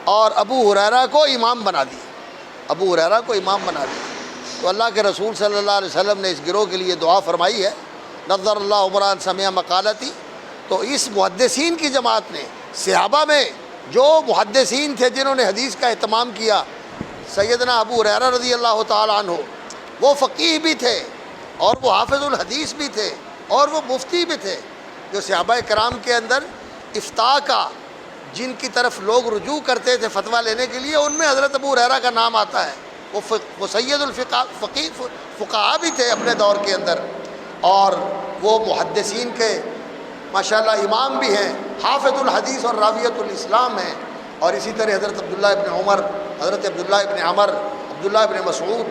اور ابو ہریرہ کو امام بنا دیا، ابو ہریرہ کو امام بنا دیا۔ تو اللہ کے رسول صلی اللہ علیہ وسلم نے اس گروہ کے لیے دعا فرمائی ہے، نظر اللہ عمران سمع مقالتی۔ تو اس محدثین کی جماعت نے، صحابہ میں جو محدثین تھے جنہوں نے حدیث کا اہتمام کیا، سیدنا ابو ہریرہ رضی اللہ تعالیٰ عنہ، وہ فقیہ بھی تھے اور وہ حافظ الحدیث بھی تھے اور وہ مفتی بھی تھے۔ جو صحابہ کرام کے اندر افتاء کا جن کی طرف لوگ رجوع کرتے تھے فتویٰ لینے کے لیے، ان میں حضرت ابو ہریرہ کا نام آتا ہے۔ وہ سید فقہاء بھی تھے اپنے دور کے اندر، اور وہ محدثین کے ماشاءاللہ امام بھی ہیں، حافظ الحدیث اور راویۃ الاسلام ہیں۔ اور اسی طرح حضرت عبداللہ ابن عمر، حضرت عبداللہ ابن عمر، عبداللہ ابن مسعود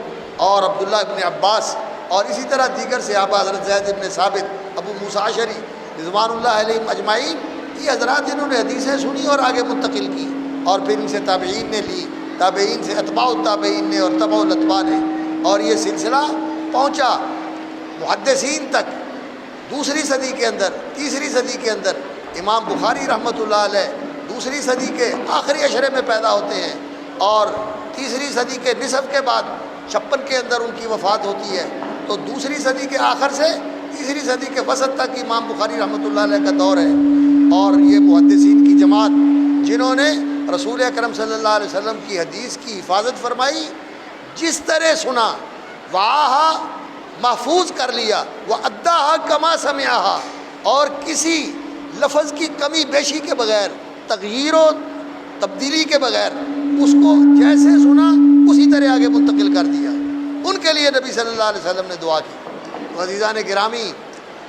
اور عبداللہ ابن عباس، اور اسی طرح دیگر صحابہ، حضرت زید ابن ثابت، ابو موسیٰ اشعری رضوان اللہ علیہم اجمعین، یہ حضرات جنہوں نے حدیثیں سنی اور آگے منتقل کی، اور پھر ان سے تابعین نے لی، تابعین سے اتباع التابعین نے اور تبع الاتباع نے، اور یہ سلسلہ پہنچا محدثین تک۔ دوسری صدی کے اندر، تیسری صدی کے اندر امام بخاری رحمۃ اللہ علیہ دوسری صدی کے آخری عشرے میں پیدا ہوتے ہیں، اور تیسری صدی کے نصف کے بعد 56 کے اندر ان کی وفات ہوتی ہے۔ تو دوسری صدی کے آخر سے تیسری صدی کے وسط تک امام بخاری رحمۃ اللہ علیہ کا دور ہے۔ اور یہ محدثین کی جماعت جنہوں نے رسول اکرم صلی اللہ علیہ وسلم کی حدیث کی حفاظت فرمائی، جس طرح سنا وعاہا، محفوظ کر لیا، وَأَدَّاهَا كَمَا سَمِعَهَا، اور کسی لفظ کی کمی بیشی کے بغیر، تغییر و تبدیلی کے بغیر، اس کو جیسے سنا اسی طرح آگے منتقل کر دیا۔ ان کے لیے نبی صلی اللہ علیہ وسلم نے دعا کی۔ تو عزیزان گرامی،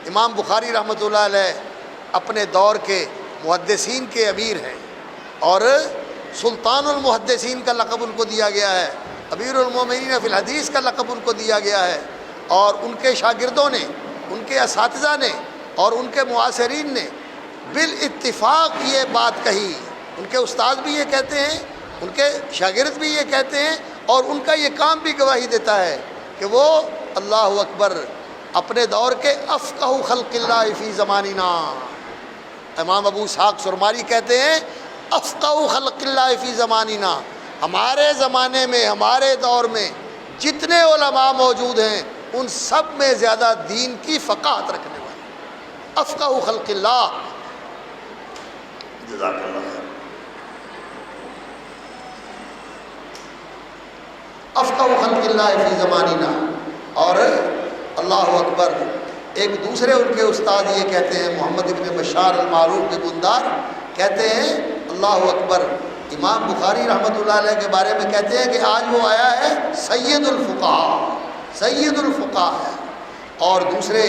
امام بخاری رحمۃ اللہ علیہ اپنے دور کے محدثین کے امیر ہیں، اور سلطان المحدثین کا لقب ان کو دیا گیا ہے، امیر المومنین فی الحدیث کا لقب ان کو دیا گیا ہے۔ اور ان کے شاگردوں نے، ان کے اساتذہ نے اور ان کے معاصرین نے بالاتفاق یہ بات کہی، ان کے استاد بھی یہ کہتے ہیں، ان کے شاگرد بھی یہ کہتے ہیں، اور ان کا یہ کام بھی گواہی دیتا ہے کہ وہ اللہ اکبر اپنے دور کے افقہ خلق اللہ فی زماننا۔ امام ابو اسحاق سرماری کہتے ہیں افقہ خلق اللہ فی زماننا، ہمارے زمانے میں، ہمارے دور میں جتنے علماء موجود ہیں ان سب میں زیادہ دین کی فقاہت رکھنے والے، افقہ خلق اللہ۔ جزاک اللہ خیر۔ افقہ خلق اللہ فی زماننا۔ اور اللہ اکبر، ایک دوسرے ان کے استاد یہ کہتے ہیں، محمد ابن بشار المعروف بندار کہتے ہیں اللہ اکبر، امام بخاری رحمۃ اللہ علیہ کے بارے میں کہتے ہیں کہ آج وہ آیا ہے سید الفقہاء، سید الفقہاء ہے۔ اور دوسرے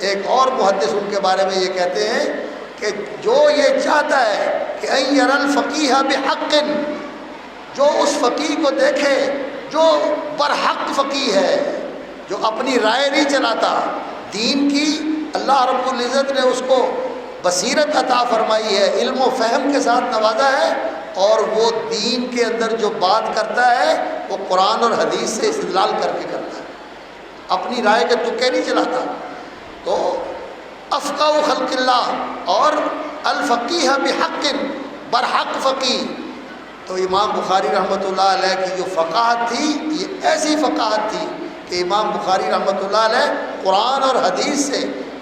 ایک اور محدث ان کے بارے میں یہ کہتے ہیں کہ جو یہ چاہتا ہے کہ ان یری الفقیہ بحق، جو اس فقیہ کو دیکھے جو برحق فقیہ ہے، جو اپنی رائے نہیں چلاتا دین کی، اللہ رب العزت نے اس کو بصیرت عطا فرمائی ہے، علم و فہم کے ساتھ نوازا ہے، اور وہ دین کے اندر جو بات کرتا ہے وہ قرآن اور حدیث سے استدلال کر کے کرتا ہے، اپنی رائے کے تکے نہیں چلاتا۔ تو افقہ خلق اللہ اور الفقیہ بحق، برحق فقیہ۔ تو امام بخاری رحمۃ اللہ علیہ کی جو فقاہت تھی، یہ ایسی فقاہت تھی کہ امام بخاری رحمۃ اللہ علیہ قرآن اور حدیث سے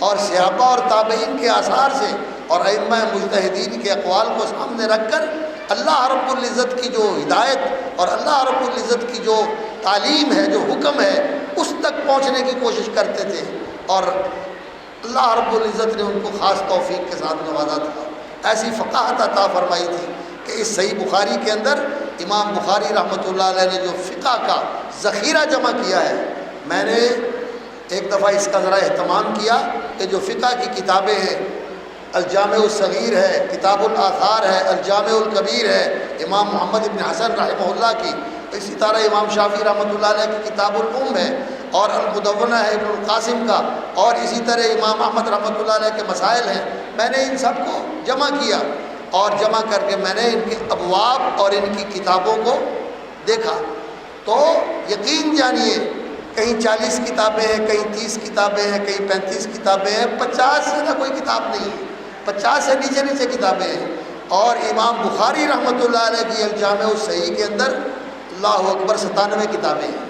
اور صحابہ اور تابعین کے آثار سے اور ائمہ مجتہدین کے اقوال کو سامنے رکھ کر اللہ رب العزت کی جو ہدایت اور اللہ رب العزت کی جو تعلیم ہے، جو حکم ہے، اس تک پہنچنے کی کوشش کرتے تھے، اور اللہ رب العزت نے ان کو خاص توفیق کے ساتھ نوازا تھا۔ ایسی فقاہت عطا فرمائی تھی کہ اس صحیح بخاری کے اندر امام بخاری رحمۃ اللہ علیہ نے جو فقہ کا ذخیرہ جمع کیا ہے، میں نے ایک دفعہ اس کا ذرا اہتمام کیا کہ جو فقہ کی کتابیں ہیں، الجامع الصغیر ہے، کتاب الآثار ہے، الجامع الکبیر ہے امام محمد ابن حسن رحمہ اللہ کی، اسی طرح امام شافعی رحمۃ اللہ علیہ کی کتاب الام ہے، اور المدونہ ہے ابن القاسم کا، اور اسی طرح امام احمد رحمۃ اللہ علیہ کے مسائل ہیں۔ میں نے ان سب کو جمع کیا، اور جمع کر کے میں نے ان کے ابواب اور ان کی کتابوں کو دیکھا، تو یقین جانیے کہیں 40 کتابیں ہیں، کہیں 30 کتابیں ہیں، کہیں 35 کتابیں ہیں، 50 سے نہ کوئی کتاب نہیں ہے، 50 سے نیچے نیچے کتابیں ہیں۔ اور امام بخاری رحمۃ اللہ علیہ کی الجامع الصحیح کے اندر اللہ اکبر 97 کتابیں ہیں۔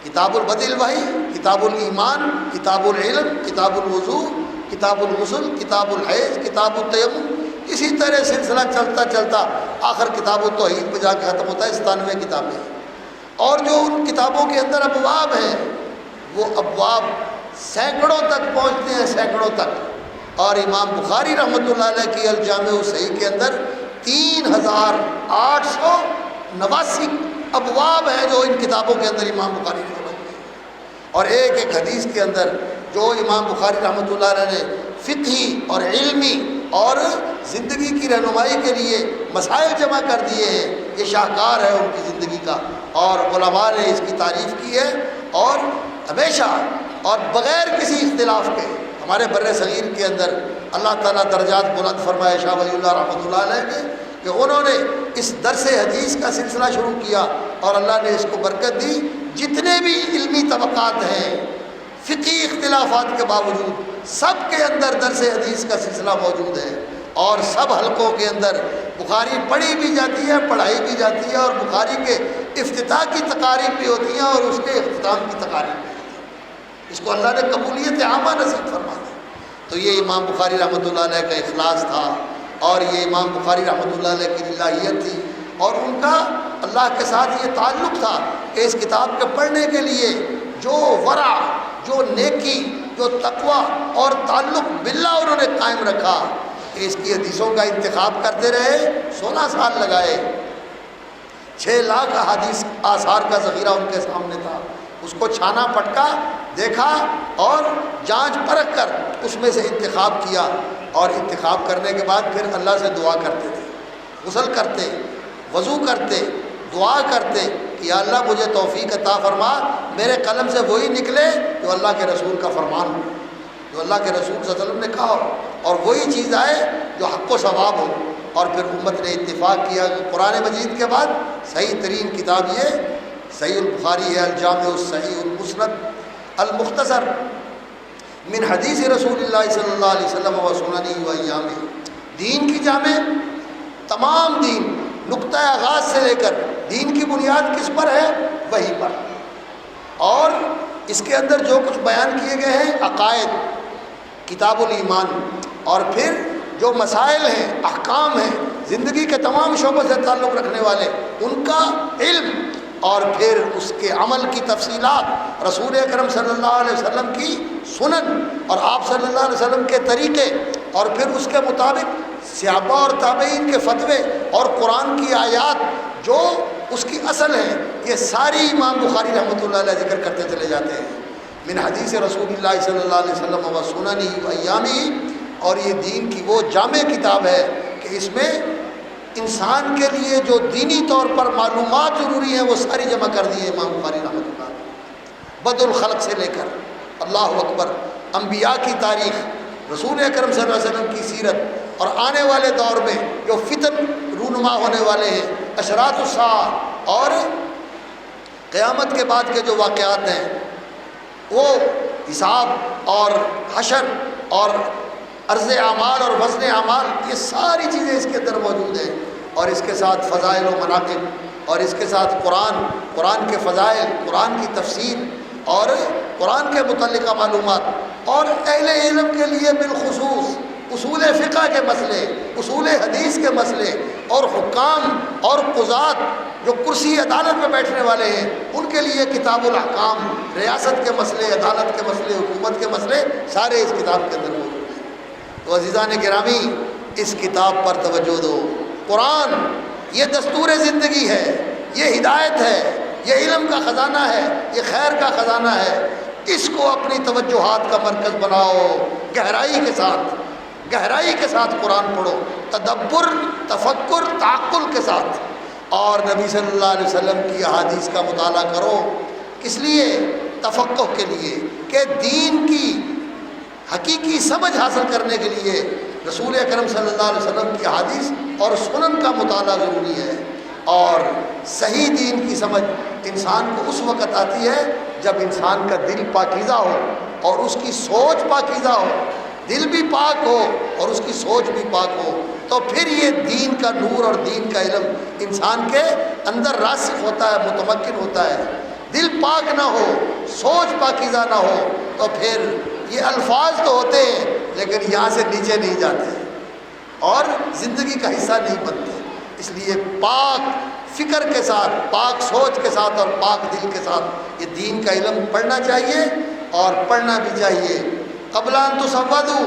کتاب البدء الوحی، کتاب الایمان، کتاب العلم، کتاب الوضوء، کتاب الغسل، کتاب الحیض، کتاب التیمم، اسی طرح سلسلہ چلتا چلتا آخر کتاب التوحید پہ جا کے ختم ہوتا ہے۔ 97 کتابیں ہیں، اور جو ان کتابوں کے اندر ابواب ہیں وہ ابواب سینکڑوں تک پہنچتے ہیں، سینکڑوں تک۔ اور امام بخاری رحمۃ اللہ علیہ کی الجامع الصحیح کے اندر 3889 ابواب ہیں جو ان کتابوں کے اندر امام بخاری نے بنائے ہیں۔ اور ایک ایک حدیث کے اندر جو امام بخاری رحمۃ اللہ علیہ نے فقہی اور علمی اور زندگی کی رہنمائی کے لیے مسائل جمع کر دیے ہیں، یہ شاہکار ہے ان کی زندگی کا، اور علماء نے اس کی تعریف کی ہے، اور ہمیشہ اور بغیر کسی اختلاف کے ہمارے بر صغیر کے اندر اللہ تعالیٰ درجات بلند فرمائے شاہ ولی اللہ رحمۃ اللہ علیہ کے، کہ انہوں نے اس درس حدیث کا سلسلہ شروع کیا اور اللہ نے اس کو برکت دی۔ جتنے بھی علمی طبقات ہیں فقہی اختلافات کے باوجود سب کے اندر درس حدیث کا سلسلہ موجود ہے، اور سب حلقوں کے اندر بخاری پڑھی بھی جاتی ہے، پڑھائی بھی جاتی ہے، اور بخاری کے افتتاح کی تقاریب بھی ہوتی ہیں اور اس کے اختتام کی تقاریب بھی ہوتی ہیں۔ اس کو اللہ نے قبولیت عامہ نصیب فرما دی۔ تو یہ امام بخاری رحمۃ اللہ علیہ کا اخلاص تھا، اور یہ امام بخاری رحمۃ اللہ علیہ کی للہیت تھی، اور ان کا اللہ کے ساتھ یہ تعلق تھا کہ اس کتاب کے پڑھنے کے لیے جو ورع، جو نیکی، جو تقوی اور تعلق باللہ انہوں نے قائم رکھا، کہ اس کی حدیثوں کا انتخاب کرتے رہے، 16 سال لگائے، 6 لاکھ احادیث آثار کا ذخیرہ ان کے سامنے تھا، اس کو چھانا پٹکا، دیکھا اور جانچ پرکھ کر اس میں سے انتخاب کیا، اور انتخاب کرنے کے بعد پھر اللہ سے دعا کرتے تھے، غسل کرتے، وضو کرتے، دعا کرتے کہ یا اللہ مجھے توفیق عطا فرما، میرے قلم سے وہی نکلے جو اللہ کے رسول کا فرمان ہو، جو اللہ کے رسول صلی اللہ علیہ وسلم نے کہا ہو، اور وہی چیز آئے جو حق و ثواب ہو۔ اور پھر امت نے اتفاق کیا کہ قرآن مجید کے بعد صحیح ترین کتاب یہ صحیح البخاری ہے، الجامع الصحیح المسند المختصر من حدیث رسول اللہ صلی اللہ علیہ وسلم و سننہ و ایامہ، دین کی جامع، تمام دین نقطہ آغاز سے لے کر دین کی بنیاد کس پر ہے؟ وہی پر، اور اس کے اندر جو کچھ بیان کیے گئے ہیں عقائد، کتاب الایمان، اور پھر جو مسائل ہیں، احکام ہیں، زندگی کے تمام شعبوں سے تعلق رکھنے والے ان کا علم، اور پھر اس کے عمل کی تفصیلات، رسول اکرم صلی اللہ علیہ وسلم کی سنن اور آپ صلی اللہ علیہ وسلم کے طریقے، اور پھر اس کے مطابق صحابہ اور تابعین کے فتوے اور قرآن کی آیات جو اس کی اصل ہیں، یہ ساری امام بخاری رحمۃ اللہ علیہ ذکر کرتے چلے جاتے ہیں من حدیث رسول اللہ صلی اللہ علیہ وسلم و سننہ و ایامہ۔ اور یہ دین کی وہ جامع کتاب ہے کہ اس میں انسان کے لیے جو دینی طور پر معلومات ضروری ہیں وہ ساری جمع کر دی ہے امام بخاری رحمۃ اللہ علیہ، بدء الخلق سے لے کر اللہ اکبر، انبیاء کی تاریخ، رسول اکرم صلی اللہ علیہ وسلم کی سیرت، اور آنے والے دور میں جو فتن رونما ہونے والے ہیں، اشراط الساعہ اور قیامت کے بعد کے جو واقعات ہیں، وہ حساب اور حشر اور عرض اعمال اور وزن اعمال، یہ ساری چیزیں اس کے اندر موجود ہیں، اور اس کے ساتھ فضائل و مناقب، اور اس کے ساتھ قرآن کے فضائل، قرآن کی تفسیر اور قرآن کے متعلقہ معلومات، اور اہل علم کے لیے بالخصوص اصول فقہ کے مسئلے، اصول حدیث کے مسئلے، اور حکام اور قضات جو کرسی عدالت میں بیٹھنے والے ہیں ان کے لیے کتاب الاحکام، ریاست کے مسئلے، عدالت کے مسئلے، حکومت کے مسئلے سارے اس کتاب کے اندر موجود ہیں۔ تو عزیزان گرامی، اس کتاب پر توجہ دو۔ قرآن یہ دستور زندگی ہے، یہ ہدایت ہے، یہ علم کا خزانہ ہے، یہ خیر کا خزانہ ہے، اس کو اپنی توجہات کا مرکز بناؤ، گہرائی کے ساتھ قرآن پڑھو، تدبر، تفکر، تعقل کے ساتھ، اور نبی صلی اللہ علیہ وسلم کی احادیث کا مطالعہ کرو۔ کس لیے؟ تفقہ کے لیے، کہ دین کی حقیقی سمجھ حاصل کرنے کے لیے رسول اکرم صلی اللہ علیہ وسلم کی احادیث اور سنن کا مطالعہ ضروری ہے۔ اور صحیح دین کی سمجھ انسان کو اس وقت آتی ہے جب انسان کا دل پاکیزہ ہو اور اس کی سوچ پاکیزہ ہو، دل بھی پاک ہو اور اس کی سوچ بھی پاک ہو، تو پھر یہ دین کا نور اور دین کا علم انسان کے اندر راسخ ہوتا ہے، متمکن ہوتا ہے۔ دل پاک نہ ہو، سوچ پاکیزہ نہ ہو، تو پھر یہ الفاظ تو ہوتے ہیں لیکن یہاں سے نیچے نہیں جاتے اور زندگی کا حصہ نہیں بنتے۔ اس لیے پاک فکر کے ساتھ، پاک سوچ کے ساتھ اور پاک دل کے ساتھ یہ دین کا علم پڑھنا چاہیے اور پڑھنا بھی چاہیے۔ قبل ان تصودوا،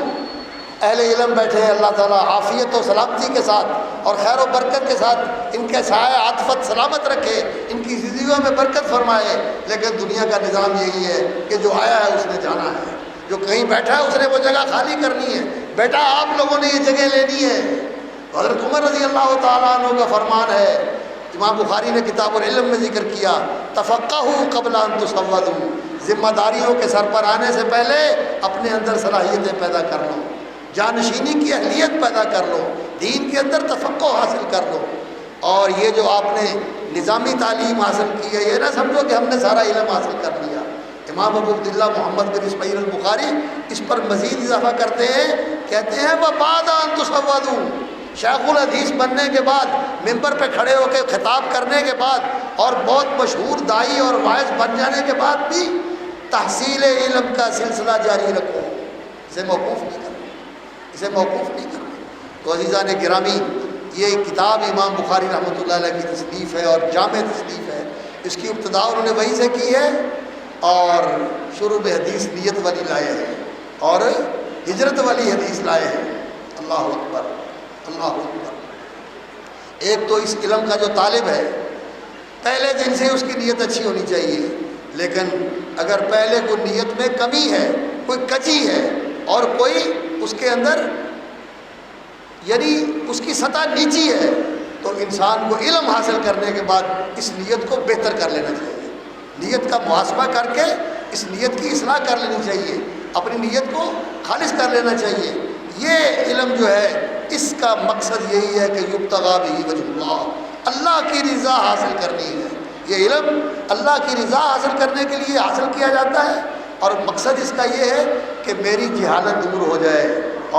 اہل علم بیٹھے ہیں، اللہ تعالیٰ عافیت و سلامتی کے ساتھ اور خیر و برکت کے ساتھ ان کے سایہ عاطفت سلامت رکھے، ان کی زندگیوں میں برکت فرمائے۔ لیکن دنیا کا نظام یہی ہے کہ جو آیا ہے اس نے جانا ہے، جو کہیں بیٹھا ہے اس نے وہ جگہ خالی کرنی ہے۔ بیٹا آپ لوگوں نے یہ جگہ لینی ہے۔ حضرت عمر رضی اللہ تعالیٰ عنہ کا فرمان ہے، امام بخاری نے کتاب العلم میں ذکر کیا، تفقہوا قبل ان تصودوا، ذمہ داریوں کے سر پر آنے سے پہلے اپنے اندر صلاحیتیں پیدا کر لو، جانشینی کی اہلیت پیدا کر لو، دین کے اندر تفقہ حاصل کر لو۔ اور یہ جو آپ نے نظامی تعلیم حاصل کی ہے، یہ نہ سمجھو کہ ہم نے سارا علم حاصل کر لیا۔ امام ابو عبداللہ محمد بن اسماعیل البخاری اس پر مزید اضافہ کرتے ہیں، کہتے ہیں وَبَعْدَ أَن تُصَوَّدُوا، شیخ الحدیث بننے کے بعد، ممبر پہ کھڑے ہو کے خطاب کرنے کے بعد اور بہت مشہور داعی اور واعظ بن جانے کے بعد بھی تحصیل علم کا سلسلہ جاری رکھو، اسے موقوف نہیں کرنا، اسے موقوف نہیں کرنا۔ تو عزیزان گرامی، یہ کتاب امام بخاری رحمۃ اللہ علیہ کی تصنیف ہے اور جامع تصنیف ہے۔ اس کی ابتدا انہوں نے وہی سے کی ہے اور شروع میں حدیث نیت والی لائے ہیں اور ہجرت والی حدیث لائے ہیں۔ اللہ اکبر، اللہ اکبر۔ ایک تو اس علم کا جو طالب ہے، پہلے دن سے اس کی نیت اچھی ہونی چاہیے، لیکن اگر پہلے کوئی نیت میں کمی ہے، کوئی کجی ہے اور کوئی اس کے اندر یعنی اس کی سطح نیچی ہے، تو انسان کو علم حاصل کرنے کے بعد اس نیت کو بہتر کر لینا چاہیے، نیت کا محاسبہ کر کے اس نیت کی اصلاح کر لینی چاہیے، اپنی نیت کو خالص کر لینا چاہیے۔ یہ علم جو ہے اس کا مقصد یہی ہے کہ یبتغی بہ وجہ اللہ، اللہ کی رضا حاصل کرنی ہے۔ یہ علم اللہ کی رضا حاصل کرنے کے لیے حاصل کیا جاتا ہے اور مقصد اس کا یہ ہے کہ میری جہالت دور ہو جائے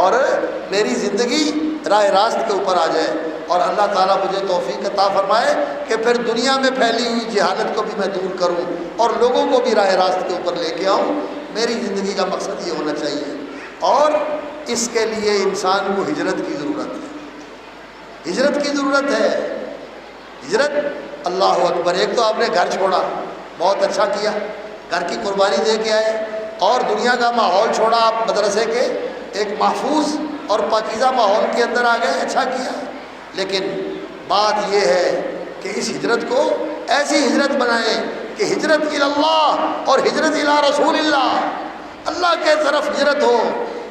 اور میری زندگی راہ راست کے اوپر آ جائے، اور اللہ تعالیٰ مجھے توفیق عطا فرمائے کہ پھر دنیا میں پھیلی ہوئی جہالت کو بھی میں دور کروں اور لوگوں کو بھی راہ راست کے اوپر لے کے آؤں۔ میری زندگی کا مقصد یہ ہونا چاہیے، اور اس کے لیے انسان کو ہجرت کی ضرورت ہے، ہجرت کی ضرورت ہے۔ ہجرت، اللہ اکبر۔ ایک تو آپ نے گھر چھوڑا، بہت اچھا کیا، گھر کی قربانی دے کے آئے، اور دنیا کا ماحول چھوڑا، آپ مدرسے کے ایک محفوظ اور پاکیزہ ماحول کے اندر آ گئے، اچھا کیا۔ لیکن بات یہ ہے کہ اس ہجرت کو ایسی ہجرت بنائیں کہ ہجرت اللہ اور ہجرت رسول اللہ، اللہ کے طرف ہجرت ہو،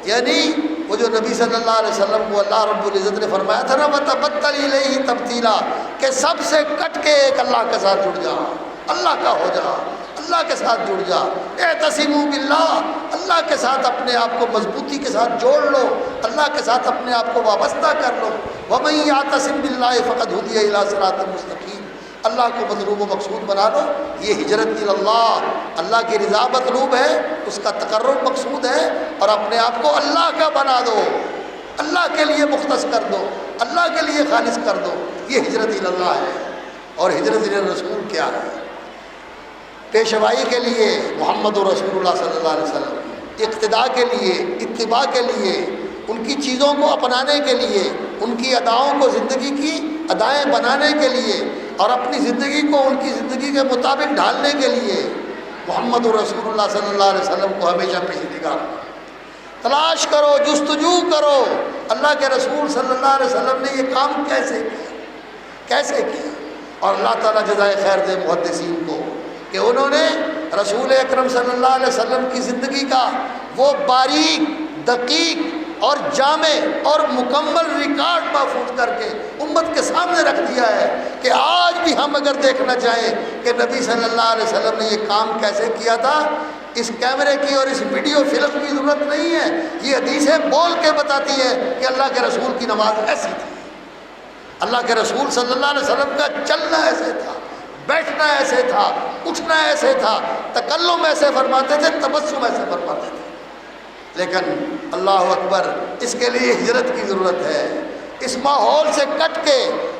یعنی وہ جو نبی صلی اللہ علیہ وسلم کو اللہ رب العزت نے فرمایا تھا نا وَتَبَتَّلْ إِلَيْهِ تَبْتِيلًا، کہ سب سے کٹ کے ایک اللہ کے ساتھ جڑ جا، اللہ کا ہو جا، اللہ کے ساتھ جڑ جا۔ اعتصموا باللہ، اللہ کے ساتھ اپنے آپ کو مضبوطی کے ساتھ جوڑ لو، اللہ کے ساتھ اپنے آپ کو وابستہ کر لو۔ وَمَن يَعْتَصِم بِاللَّهِ فَقَدْ هُدِيَ إِلَىٰ صِرَاطٍ مُّسْتَقِيمٍ، اللہ کو مطلوب و مقصود بنا لو۔ یہ ہجرت اللہ، اللہ کی رضا مطلوب ہے، اس کا تقرب مقصود ہے، اور اپنے آپ کو اللہ کا بنا دو، اللہ کے لیے مختص کر دو، اللہ کے لیے خالص کر دو۔ یہ ہجرت اللہ ہے۔ اور ہجرت رسول کیا ہے؟ پیشوائی کے لیے محمد رسول اللہ صلی اللہ علیہ وسلم، اقتداء کے لیے، اتباع کے لیے، ان کی چیزوں کو اپنانے کے لیے، ان کی اداؤں کو زندگی کی ادائیں بنانے کے لیے، اور اپنی زندگی کو ان کی زندگی کے مطابق ڈھالنے کے لیے محمد رسول اللہ صلی اللہ علیہ وسلم کو ہمیشہ پیش نگاہ تلاش کرو، جستجو کرو، اللہ کے رسول صلی اللہ علیہ وسلم نے یہ کام کیسے کیا۔ اور اللہ تعالیٰ جزائے خیر دے محدثین کو کہ انہوں نے رسول اکرم صلی اللہ علیہ وسلم کی زندگی کا وہ باریک، دقیق اور جامع اور مکمل ریکارڈ محفوظ کر کے امت کے سامنے رکھ دیا ہے کہ آج بھی ہم اگر دیکھنا چاہیں کہ نبی صلی اللہ علیہ وسلم نے یہ کام کیسے کیا تھا، اس کیمرے کی اور اس ویڈیو فلم کی ضرورت نہیں ہے۔ یہ حدیثیں بول کے بتاتی ہیں کہ اللہ کے رسول کی نماز ایسی تھی، اللہ کے رسول صلی اللہ علیہ وسلم کا چلنا ایسے تھا، بیٹھنا ایسے تھا، اٹھنا ایسے تھا، تکلم ایسے فرماتے تھے، تبسم ایسے فرماتے تھے۔ لیکن اللہ اکبر، اس کے لیے ہجرت کی ضرورت ہے۔ اس ماحول سے کٹ کے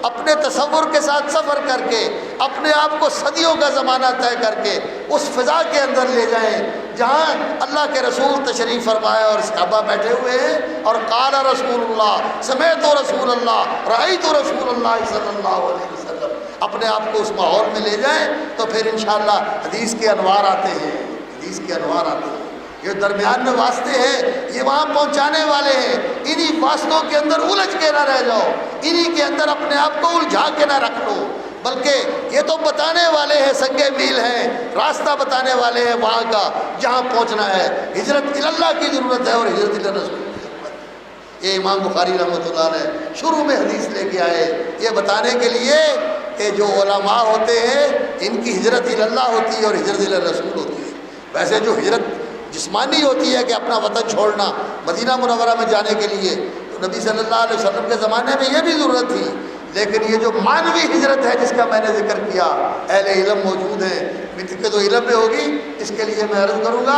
اپنے تصور کے ساتھ سفر کر کے اپنے آپ کو صدیوں کا زمانہ طے کر کے اس فضا کے اندر لے جائیں جہاں اللہ کے رسول تشریف فرمائے اور صحابہ بیٹھے ہوئے ہیں اور قال رسول اللہ سمعت رسول اللہ رأیت رسول اللہ صلی اللہ علیہ وسلم، اپنے آپ کو اس ماحول میں لے جائیں تو پھر انشاءاللہ حدیث کے انوار آتے ہیں، حدیث کے انوار آتے ہیں۔ یہ درمیان میں واسطے ہیں، یہ وہاں پہنچانے والے ہیں، انہی واسطوں کے اندر الجھ کے نہ رہ جاؤ، انہی کے اندر اپنے آپ کو الجھا کے نہ رکھ لو، بلکہ یہ تو بتانے والے ہیں، سنگے میل ہیں، راستہ بتانے والے ہیں وہاں کا جہاں پہنچنا ہے۔ ہجرت اللہ کی ضرورت ہے اور ہجرت رسول کی ضرورت ہے۔ یہ امام بخاری رحمۃ اللہ علیہ شروع میں حدیث لے کے آئے یہ بتانے کے لیے کہ جو علماء ہوتے ہیں ان کی ہجرت اللہ ہوتی ہے اور ہجرت رسول ہوتی ہے۔ ویسے جو ہجرت جسمانی ہوتی ہے کہ اپنا وطن چھوڑنا مدینہ منورہ میں جانے کے لیے، تو نبی صلی اللہ علیہ وسلم کے زمانے میں یہ بھی ضرورت تھی، لیکن یہ جو معنوی ہجرت ہے جس کا میں نے ذکر کیا، اہل علم موجود ہیں، کہ تو علم میں ہوگی، اس کے لیے میں عرض کروں گا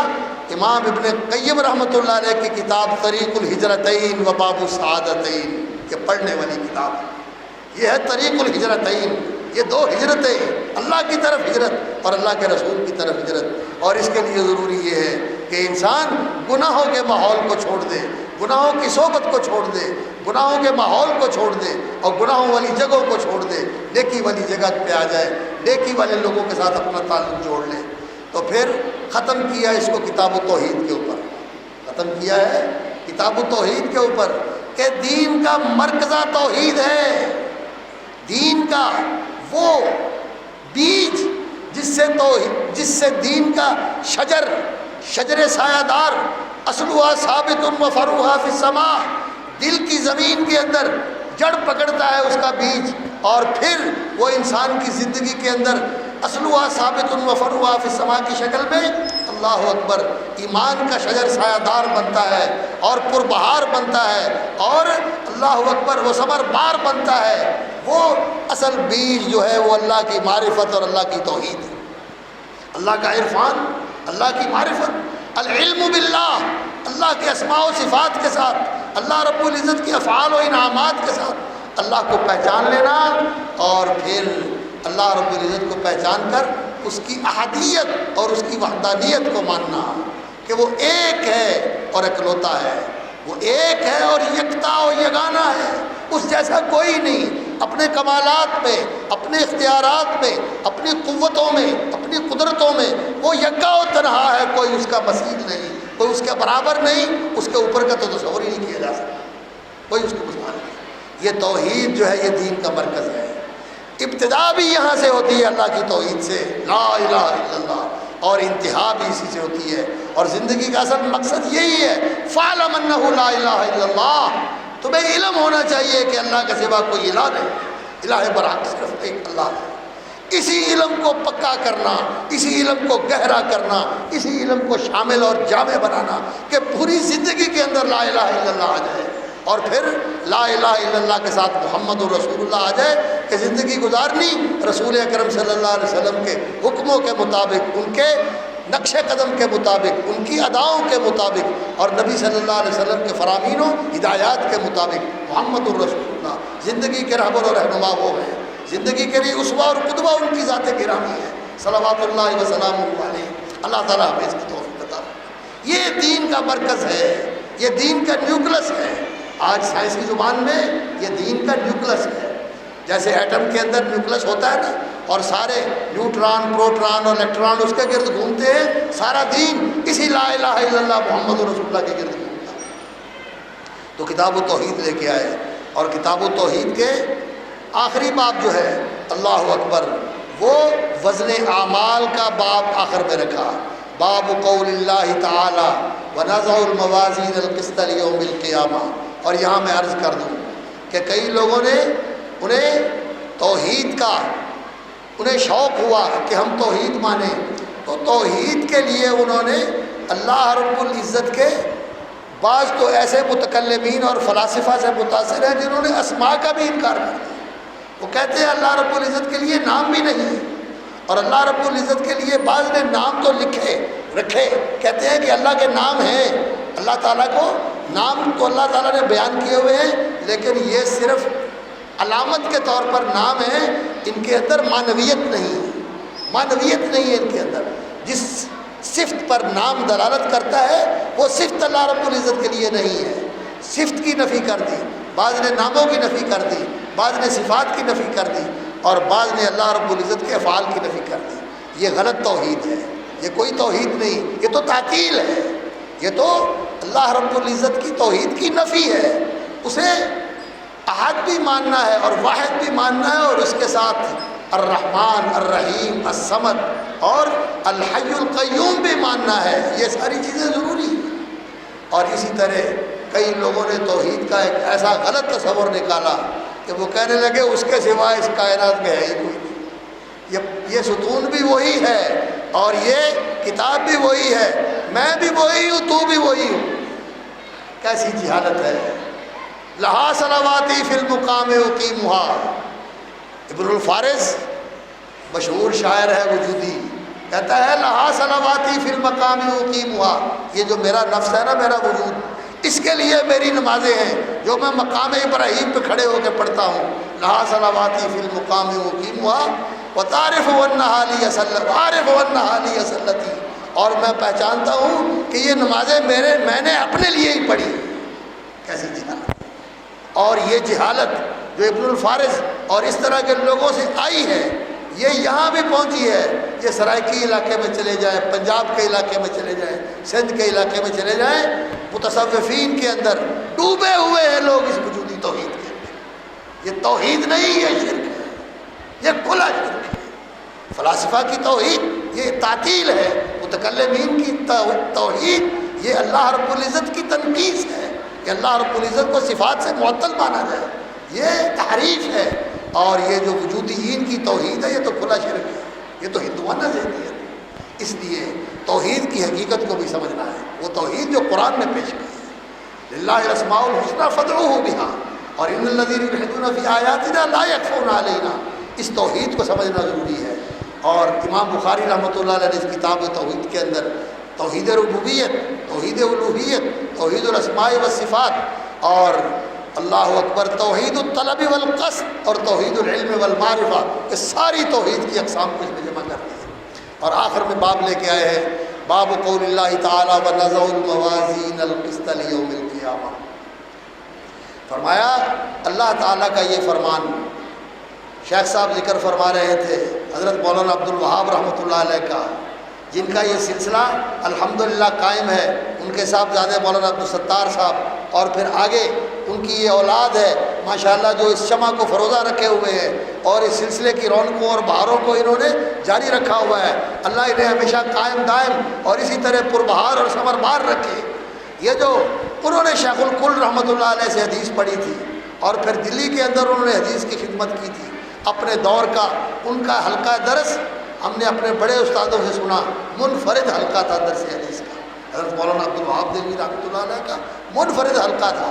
امام ابن قیم رحمۃ اللہ علیہ کی کتاب طریق الہجرتین و باب السعادتین، یہ پڑھنے والی کتاب ہے۔ یہ ہے طریق الہجرتین، یہ دو ہجرتیں، اللہ کی طرف ہجرت اور اللہ کے رسول کی طرف ہجرت، اور اس کے لیے ضروری یہ ہے کہ انسان گناہوں کے ماحول کو چھوڑ دے، گناہوں کی صحبت کو چھوڑ دے، گناہوں کے ماحول کو چھوڑ دے اور گناہوں والی جگہوں کو چھوڑ دے، نیکی والی جگہ پہ آ جائے، نیکی والے لوگوں کے ساتھ اپنا تعلق جوڑ لے۔ تو پھر ختم کیا اس کو کتاب التوحید کے اوپر، ختم کیا ہے کتاب التوحید کے اوپر کہ دین کا مرکزہ توحید ہے، دین کا وہ بیج جس سے دین کا شجر سایہ دار اصلها ثابت و فروعها فی السماء، دل کی زمین کے اندر جڑ پکڑتا ہے اس کا بیج، اور پھر وہ انسان کی زندگی کے اندر اصلها ثابت و فروعها فی السماء کی شکل میں اللہ اکبر ایمان کا شجر سایہ دار بنتا ہے اور پربہار بنتا ہے، اور اللہ اکبر وہ ثمر بار بنتا ہے۔ وہ اصل بیج جو ہے وہ اللہ کی معرفت اور اللہ کی توحید ہے، اللہ کا عرفان، اللہ کی معرفت، العلم باللہ، اللہ کے اسماء و صفات کے ساتھ، اللہ رب العزت کی افعال و انعامات کے ساتھ اللہ کو پہچان لینا، اور پھر اللہ رب العزت کو پہچان کر اس کی احدیت اور اس کی وحدانیت کو ماننا کہ وہ ایک ہے اور اکلوتا ہے، وہ ایک ہے اور یکتا و یگانہ ہے، اس جیسا کوئی نہیں، اپنے کمالات میں، اپنے اختیارات میں، اپنی قوتوں میں، اپنی قدرتوں میں وہ یکا و تنہا ہے، کوئی اس کا مثیل نہیں، کوئی اس کے برابر نہیں، اس کے اوپر کا تو تصور ہی نہیں کیا جا سکتا، کوئی اس کو مثال نہیں۔ یہ توحید جو ہے یہ دین کا مرکز ہے، ابتدا بھی یہاں سے ہوتی ہے اللہ کی توحید سے، لا الہ الا اللہ، اور انتہا بھی اسی سے ہوتی ہے، اور زندگی کا اصل مقصد یہی ہے، فَاعْلَمْ أَنَّهُ لَا إِلَٰهَ إِلَّا اللَّهُ، تمہیں علم ہونا چاہیے کہ اللہ کے سوا کوئی الہ نہیں، الہ برحق صرف ایک اللہ ہے۔ اسی علم کو پکا کرنا، اسی علم کو گہرا کرنا، اسی علم کو شامل اور جامع بنانا کہ پوری زندگی کے اندر لا الہ الا اللہ آ جائے، اور پھر لا الہ الا اللہ کے ساتھ محمد رسول اللہ آ جائے کہ زندگی گزارنی رسول اکرم صلی اللہ علیہ وسلم کے حکموں کے مطابق، ان کے نقش قدم کے مطابق، ان کی اداؤں کے مطابق، اور نبی صلی اللہ علیہ وسلم کے فرامین و ہدایات کے مطابق محمد الرسول اللہ زندگی کے رہبر و رہنما وہ ہیں، زندگی کے لیے اسوہ اور قدوہ ان کی ذات گرامی ہے، صلوات اللہ وسلام علیہ۔ اللہ تعالیٰ ہمیں اس کی توفیق عطا فرمائے۔ یہ دین کا مرکز ہے، یہ دین کا نیوکلس ہے، آج سائنس کی زبان میں یہ دین کا نیوکلس ہے، جیسے ایٹم کے اندر نیوکلس ہوتا ہے نا، اور سارے نیوٹران، پروٹران اور الیکٹران اس کے گرد گھومتے ہیں، سارا دین اسی لا الہ الا اللہ محمد رسول اللہ کے گرد گھومتا ہے۔ تو کتاب التوحید لے کے آئے، اور کتاب التوحید کے آخری باب جو ہے اللہ اکبر وہ وزن اعمال کا باب آخر میں رکھا، باب قول اللہ تعالی ونضع الموازین القسط لیوم القیامہ۔ اور یہاں میں عرض کر دوں کہ کئی لوگوں نے انہیں توحید کا انہیں شوق ہوا کہ ہم توحید مانیں، تو توحید کے لیے انہوں نے اللہ رب العزت کے بعض تو ایسے متکلمین اور فلاسفہ سے متاثر ہیں جنہوں نے اسماء کا بھی انکار کر دیا۔ وہ کہتے ہیں اللہ رب العزت کے لیے نام بھی نہیں ہے، اور اللہ رب العزت کے لیے بعض نے نام تو رکھے، کہتے ہیں کہ اللہ کے نام ہیں، اللہ تعالیٰ کو نام تو اللہ تعالیٰ نے بیان کیے ہوئے ہیں، لیکن یہ صرف علامت کے طور پر نام ہے، ان کے اندر معنویت نہیں ہے، معنویت نہیں ہے ان کے اندر۔ جس صفت پر نام دلالت کرتا ہے وہ صفت اللہ رب العزت کے لیے نہیں ہے، صفت کی نفی کر دی، بعض نے ناموں کی نفی کر دی، بعض نے صفات کی نفی کر دی، اور بعض نے اللہ رب العزت کے افعال کی نفی کر دی۔ یہ غلط توحید ہے، یہ کوئی توحید نہیں، یہ تو تعطیل ہے، یہ تو اللہ رب العزت کی توحید کی نفی ہے۔ اسے احد بھی ماننا ہے اور واحد بھی ماننا ہے، اور اس کے ساتھ الرحمن، الرحیم، الصمد اور الحی القیوم بھی ماننا ہے۔ یہ ساری چیزیں ضروری ہیں۔ اور اسی طرح کئی لوگوں نے توحید کا ایک ایسا غلط تصور نکالا کہ وہ کہنے لگے اس کے سوا اس کائنات میں ہے ہی کوئی نہیں، یہ ستون بھی وہی ہے اور یہ کتاب بھی وہی ہے، میں بھی وہی ہوں، تو بھی وہی ہوں۔ کیسی جہالت ہے! لہا صلواتی فی المقام اقیمھا۔ ابن الفارس مشہور شاعر ہے وجودی، کہتا ہے لہا صلواتی فی المقام اقیمھا، یہ جو میرا نفس ہے نا، میرا وجود، اس کے لیے میری نمازیں ہیں جو میں مقام ابراہیم پہ کھڑے ہو کے پڑھتا ہوں۔ لہا صلواتی فی المقام اقیمھا وتعرف انھا لی صلتی، اور میں پہچانتا ہوں کہ یہ نمازیں میں نے اپنے لیے ہی پڑھی۔ کیسی جہالت! اور یہ جہالت جو ابن الفارس اور اس طرح کے لوگوں سے آئی ہے، یہ یہاں بھی پہنچی ہے۔ یہ سرائکی علاقے میں چلے جائیں، پنجاب کے علاقے میں چلے جائیں، سندھ کے علاقے میں چلے جائیں، متصوفین کے اندر ڈوبے ہوئے ہیں لوگ اس وجودی توحید کے اندر۔ یہ توحید نہیں، یہ شرک ہے، یہ کھلا شرک ہے۔ فلاسفہ کی توحید یہ تعطیل ہے، متکلمین کی توحید یہ اللہ رب العزت کی تنقیص ہے کہ اللہ رب العزت کو صفات سے معطل مانا جائے، یہ تحریف ہے۔ اور یہ جو وجودیین کی توحید ہے یہ تو کھلا شرک ہے، یہ تو ہندوانہ ذہنیت ہے۔ اس لیے توحید کی حقیقت کو بھی سمجھنا ہے، وہ توحید جو قرآن نے پیش کی ہے، للہ الاسماء الحسنی فادعوہ بہا، اور ان الذین یلحدون فی آیاتنا لا یخفون علینا، اس توحید کو سمجھنا ضروری ہے۔ اور امام بخاری رحمۃ اللہ علیہ نے اس کتاب توحید کے اندر توحید ربوبیت، توحید الوہیت، توحید الاسماء والصفات، اور اللہ اکبر، توحید الطلب والقصد اور توحید العلم والمعرفہ، اس ساری توحید کی اقسام کو اس میں جمع کر دی ہے۔ اور آخر میں باب لے کے آئے ہیں، باب قول اللہ تعالیٰ ونضع الموازین القسط لیوم القیامہ۔ فرمایا اللہ تعالیٰ کا یہ فرمان، شیخ صاحب ذکر فرما رہے تھے حضرت مولانا عبد الوہاب رحمۃ اللہ علیہ کا، جن کا یہ سلسلہ الحمدللہ قائم ہے، ان کے صاحبزادے مولانا عبدالستار صاحب، اور پھر آگے ان کی یہ اولاد ہے ماشاءاللہ جو اس شمع کو فروزہ رکھے ہوئے ہیں، اور اس سلسلے کی رونقوں اور بہاروں کو انہوں نے جاری رکھا ہوا ہے۔ اللہ انہیں ہمیشہ قائم دائم اور اسی طرح پربہار اور ثمربار رکھے۔ یہ جو انہوں نے شیخ الکل رحمۃ اللہ علیہ سے حدیث پڑھی تھی، اور پھر دلی کے اندر انہوں نے حدیث کی خدمت کی تھی، اپنے دور کا ان کا حلقہ درس ہم نے اپنے بڑے استادوں سے سنا، منفرد حلقہ تھا درس حدیث کا، حضرت مولانا عبد الوہاب دہلوی رحمۃ اللہ علیہ کا منفرد حلقہ تھا۔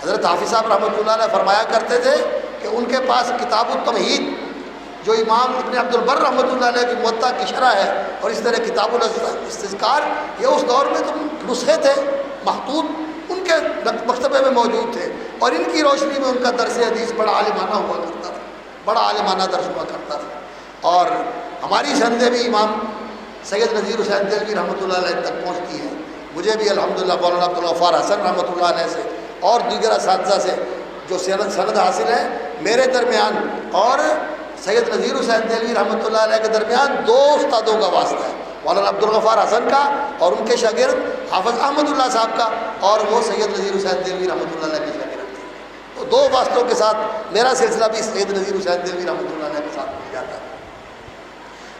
حضرت حافظ صاحب رحمۃ اللہ علیہ فرمایا کرتے تھے کہ ان کے پاس کتاب التمہید جو امام ابن عبد البر رحمۃ اللہ علیہ کی موطا کی شرح ہے، اور اس طرح کتاب الاستذکار، یہ اس دور میں تو نسخے تھے محدود، ان کے مکتبے میں موجود تھے، اور ان کی روشنی میں ان کا درس حدیث بڑا عالمانہ ہوا کرتا تھا، بڑا عالمانہ درس ہوا کرتا تھا۔ اور ہماری سندیں بھی امام سید نذیر حسین دہلوی رحمۃ اللہ علیہ تک پہنچتی ہیں۔ مجھے بھی الحمدللہ مولانا عبدالغفار حسن رحمۃ اللہ علیہ سے اور دیگر اساتذہ سے جو سند حاصل ہے، میرے درمیان اور سید نذیر حسین دہلوی رحمۃ اللہ علیہ کے درمیان دو استادوں کا واسطہ ہے، مولانا عبدالغفار حسن کا اور ان کے شاگرد حافظ احمد اللہ صاحب کا، اور وہ سید نذیر حسین دہلوی رحمۃ اللہ علیہ کے شاگرد تھے۔ تو دو واسطوں کے ساتھ میرا سلسلہ بھی سید نذیر حسین دہلوی رحمۃ اللہ علیہ کے ساتھ مل جاتا ہے۔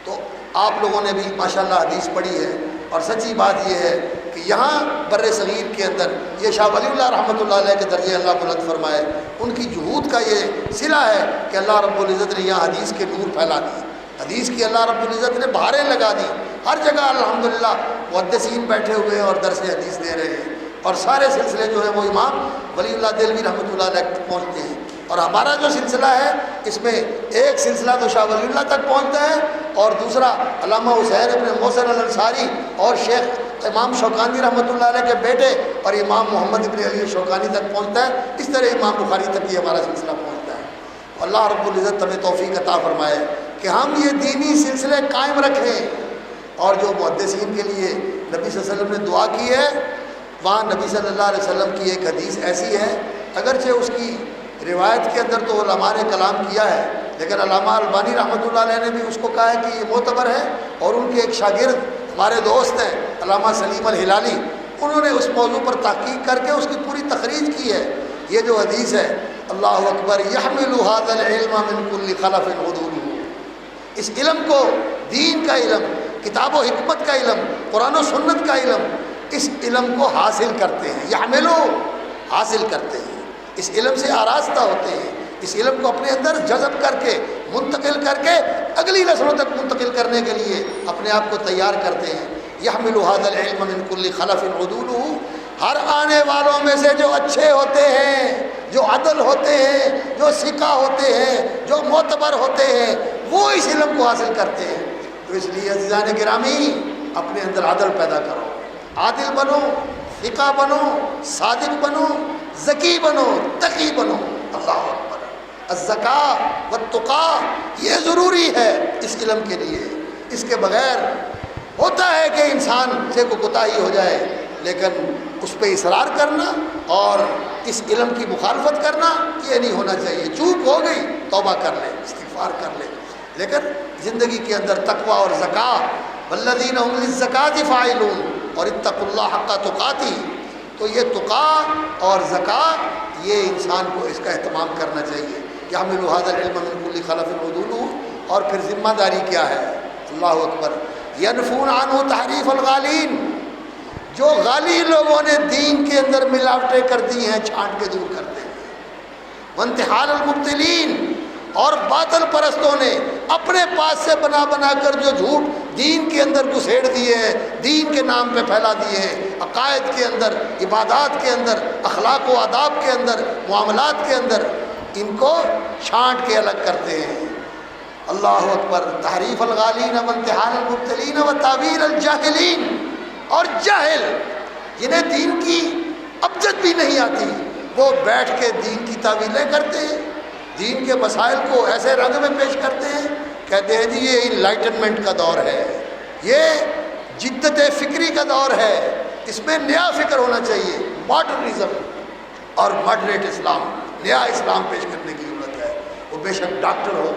تو آپ لوگوں نے بھی ماشاءاللہ حدیث پڑھی ہے، اور سچی بات یہ ہے کہ یہاں بر صغیر کے اندر یہ شاہ ولی اللہ رحمۃ اللہ علیہ کے درجے اللہ بلند فرمائے، ان کی جہود کا یہ صلہ ہے کہ اللہ رب العزت نے یہاں حدیث کے نور پھیلا دی، حدیث کی اللہ رب العزت نے بہاریں لگا دی، ہر جگہ الحمدللہ محدثین بیٹھے ہوئے ہیں اور درس حدیث دے رہے ہیں، اور سارے سلسلے جو ہیں وہ امام ولی اللہ دہلوی رحمۃ اللہ علیہ تک پہنچتے ہیں۔ اور ہمارا جو سلسلہ ہے اس میں ایک سلسلہ تو شاہ ولی اللہ تک پہنچتا ہے، اور دوسرا علامہ حسین ابن محسن الانصاری اور شیخ امام شوکانی رحمۃ اللہ علیہ کے بیٹے اور امام محمد ابن علی شوکانی تک پہنچتا ہے، اس طرح امام بخاری تک یہ ہمارا سلسلہ پہنچتا ہے۔ اللہ رب العزت ہمیں توفیق عطا فرمائے کہ ہم یہ دینی سلسلے قائم رکھیں۔ اور جو محدثین کے لیے نبی صلی اللہ علیہ وسلم نے دعا کی ہے، وہاں نبی صلی اللہ علیہ وسلم کی ایک حدیث ایسی ہے، اگرچہ اس کی روایت کے اندر تو علماء نے کلام کیا ہے، لیکن علامہ البانی رحمۃ اللہ علیہ نے بھی اس کو کہا ہے کہ یہ معتبر ہے، اور ان کے ایک شاگرد ہمارے دوست ہیں علامہ سلیم الہلالی، انہوں نے اس موضوع پر تحقیق کر کے اس کی پوری تخریج کی ہے۔ یہ جو حدیث ہے، اللہ اکبر، یحمل ھذا العلم من کل خلف عدولہ، اس علم کو، دین کا علم، کتاب و حکمت کا علم، قرآن و سنت کا علم، اس علم کو حاصل کرتے ہیں، یحملو، حاصل کرتے ہیں، اس علم سے آراستہ ہوتے ہیں، اس علم کو اپنے اندر جذب کر کے، منتقل کر کے اگلی نسلوں تک منتقل کرنے کے لیے اپنے آپ کو تیار کرتے ہیں۔ یحمل ھذا العلم من کل خلف عدولہ، ہر آنے والوں میں سے جو اچھے ہوتے ہیں، جو عدل ہوتے ہیں، جو ثقہ ہوتے ہیں، جو معتبر ہوتے ہیں، وہ اس علم کو حاصل کرتے ہیں۔ تو اس لیے عزیزان گرامی، اپنے اندر عدل پیدا کرو، عادل بنو، ثقہ بنو، صادق بنو، ذکی بنو، تقی بنو۔ اللہ اکبر، الزکاۃ والتقیٰ، یہ ضروری ہے اس علم کے لیے۔ اس کے بغیر ہوتا ہے کہ انسان سے کوئی کوتاہی ہو جائے، لیکن اس پہ اصرار کرنا اور اس علم کی مخالفت کرنا یہ نہیں ہونا چاہیے۔ چوک ہو گئی، توبہ کر لے، استغفار کر لے، لیکن زندگی کے اندر تقویٰ اور زکاۃ، والذین هم للزکاۃ فاعلون، اور اتقوا اللہ حق تقاتہ، تو یہ تقیٰ اور زکاۃ یہ انسان کو اس کا اہتمام کرنا چاہیے۔ یحمل ھذا العلم من کل خلف عدولہ، اور پھر ذمہ داری کیا ہے؟ اللہ اکبر، ینفون عنہ تحریف الغالین، جو غالی لوگوں نے دین کے اندر ملاوٹیں کر دی ہیں چھانٹ کے دور کرتے ہیں، وانتحال المبتلین، اور باطل پرستوں نے اپنے پاس سے بنا بنا کر جو جھوٹ دین کے اندر گھسیڑ دیے ہیں، دین کے نام پہ پھیلا دیے ہیں، عقائد کے اندر، عبادات کے اندر، اخلاق و آداب کے اندر، معاملات کے اندر، ان کو چھانٹ کے الگ کرتے ہیں۔ اللہ اکبر، تحریف الغالین وانتحال المبتلین وتاویل الجاہلین، اور جاہل جنہیں دین کی ابجد بھی نہیں آتی، وہ بیٹھ کے دین کی تعویلیں کرتے ہیں، دین کے مسائل کو ایسے رنگ میں پیش کرتے ہیں، کہتے ہیں جی یہ انلائٹنمنٹ کا دور ہے، یہ جدت فکری کا دور ہے، اس میں نیا فکر ہونا چاہیے، ماڈرنزم اور ماڈریٹ اسلام، نیا اسلام پیش کرنے کی ضرورت ہے۔ وہ بے شک ڈاکٹر ہو،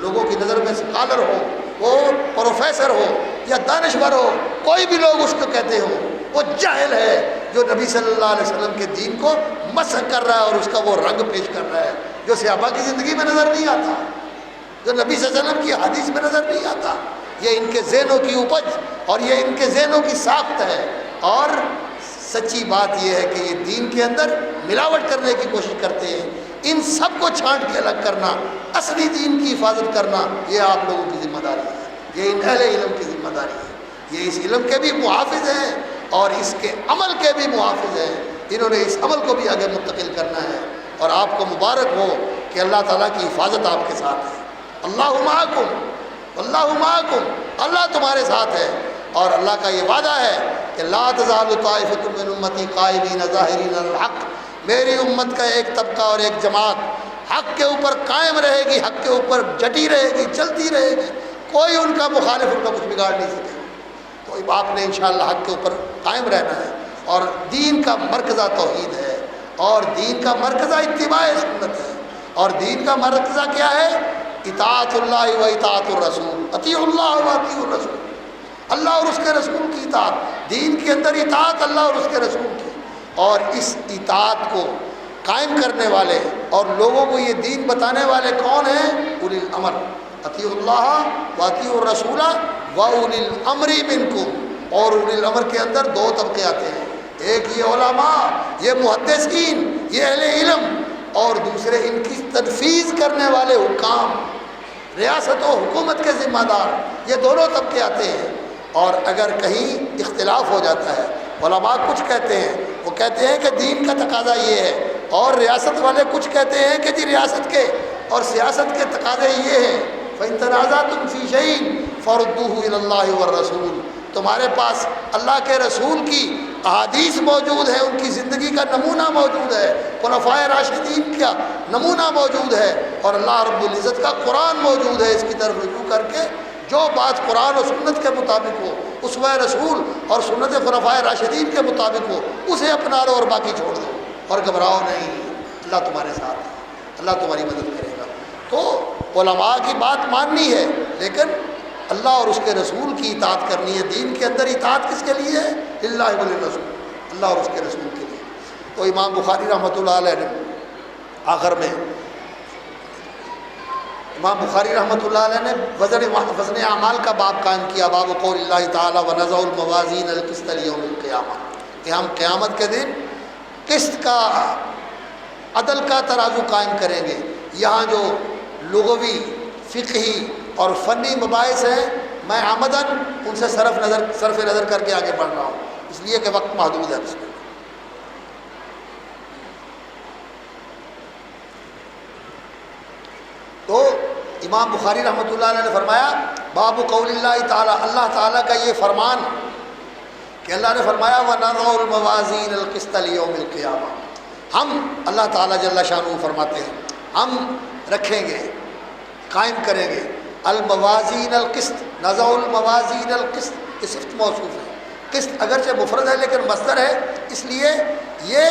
لوگوں کی نظر میں اسکالر ہو، وہ پروفیسر ہو یا دانشور ہو، کوئی بھی لوگ اس کو کہتے ہو، وہ جاہل ہے جو نبی صلی اللہ علیہ وسلم کے دین کو مسخ کر رہا ہے اور اس کا وہ رنگ پیش کر رہا ہے جو صحابہ کی زندگی میں نظر نہیں آتا، جو نبی صلی اللہ علیہ وسلم کی حدیث میں نظر نہیں آتا۔ یہ ان کے ذہنوں کی اپج اور یہ ان کے ذہنوں کی ساخت ہے، اور سچی بات یہ ہے کہ یہ دین کے اندر ملاوٹ کرنے کی کوشش کرتے ہیں۔ ان سب کو چھانٹ کے الگ کرنا، اصلی دین کی حفاظت کرنا، یہ آپ لوگوں کی ذمہ داری ہے، یہ ان اہل علم کی ذمہ داری ہے۔ یہ اس علم کے بھی محافظ ہیں اور اس کے عمل کے بھی محافظ ہیں، انہوں نے اس عمل کو بھی آگے منتقل کرنا ہے، اور آپ کو مبارک ہو کہ اللہ تعالیٰ کی حفاظت آپ کے ساتھ ہے۔ اللہ معکم، اللہ معکم، اللہ تمہارے ساتھ ہے، اور اللہ کا یہ وعدہ ہے کہ لا تزال طائفۃ من امتی قائمین ظاہرین علی الحق، میری امت کا ایک طبقہ اور ایک جماعت حق کے اوپر قائم رہے گی، حق کے اوپر ڈٹی رہے گی، چلتی رہے گی، کوئی ان کا مخالف ان کا کچھ بگاڑ نہیں سکے۔ تو آپ نے انشاءاللہ حق کے اوپر قائم رہنا ہے، اور دین کا مرکزہ توحید ہے، اور دین کا مرکزہ اتباع سنت ہے، اور دین کا مرکزہ کیا ہے؟ اطاعت اللہ و اطاعت الرسول، اطیعوا اللہ و اطیعوا الرسول، اللہ اور اس کے رسول کی اطاعت، دین کے اندر اطاعت اللہ اور اس کے رسول کی، اور اس اطاعت کو قائم کرنے والے اور لوگوں کو یہ دین بتانے والے کون ہیں؟ اولی الامر، اطیعوا اللہ و اطیعوا الرسول و اولی الامر منکم، اور اولی الامر کے اندر دو طبقے آتے ہیں، ایک یہ علماء، یہ محدثین، یہ اہل علم، اور دوسرے ان کی تنفیذ کرنے والے حکام، ریاست و حکومت کے ذمہ دار، یہ دونوں طبقے آتے ہیں۔ اور اگر کہیں اختلاف ہو جاتا ہے، علماء کچھ کہتے ہیں، وہ کہتے ہیں کہ دین کا تقاضا یہ ہے، اور ریاست والے کچھ کہتے ہیں کہ جی ریاست کے اور سیاست کے تقاضے یہ ہیں، فَإِن تَنَازَعْتُمْ فِي شَيْءٍ فَرُدُّوهُ إِلَى اللَّهِ وَالرَّسُولِ، تمہارے پاس اللہ کے رسول کی احادیث موجود ہے، ان کی زندگی کا نمونہ موجود ہے، خلفائے راشدین کا نمونہ موجود ہے، اور اللہ رب العزت کا قرآن موجود ہے۔ اس کی طرف رجوع کر کے جو بات قرآن و سنت کے مطابق ہو، اسوہ رسول اور سنت خلفائے راشدین کے مطابق ہو، اسے اپنا لو اور باقی چھوڑ دو، اور گھبراؤ نہیں، اللہ تمہارے ساتھ ہے، اللہ تمہاری مدد کرے گا۔ تو علماء کی بات ماننی ہے، لیکن اللہ اور اس کے رسول کی اطاعت کرنی ہے۔ دین کے اندر اطاعت کس کے لیے ہے؟ للہ وللرسول، اللہ اور اس کے رسول کے لیے۔ تو امام بخاری رحمۃ اللہ علیہ نے آخر میں امام بخاری رحمۃ اللہ علیہ نے وزن اعمال کا باب قائم کیا، باب قول اللہ تعالیٰ ونضع الموازین القسط لیوم القیامہ، کہ ہم قیامت کے دن قسط کا، عدل کا ترازو قائم کریں گے۔ یہاں جو لغوی، فقہی اور فنی مباحث ہیں، میں عمداً ان سے صرف نظر کر کے آگے بڑھ رہا ہوں، اس لیے کہ وقت محدود ہے اس میں۔ تو امام بخاری رحمۃ اللہ علیہ نے فرمایا باب قول اللہ تعالیٰ، اللہ تعالیٰ کا یہ فرمان کہ اللہ نے فرمایا وَنَضَعُ الْمَوَازِينَ الْقِسْطَ لِيَوْمِ الْقِيَامَةِ، ہم اللہ تعالیٰ جل شانہ فرماتے ہیں ہم رکھیں گے، قائم کریں گے الموازین القسط، نضع الموازین القسط، یہ صفت موصوف ہے۔ قسط اگرچہ مفرد ہے لیکن مصدر ہے، اس لیے یہ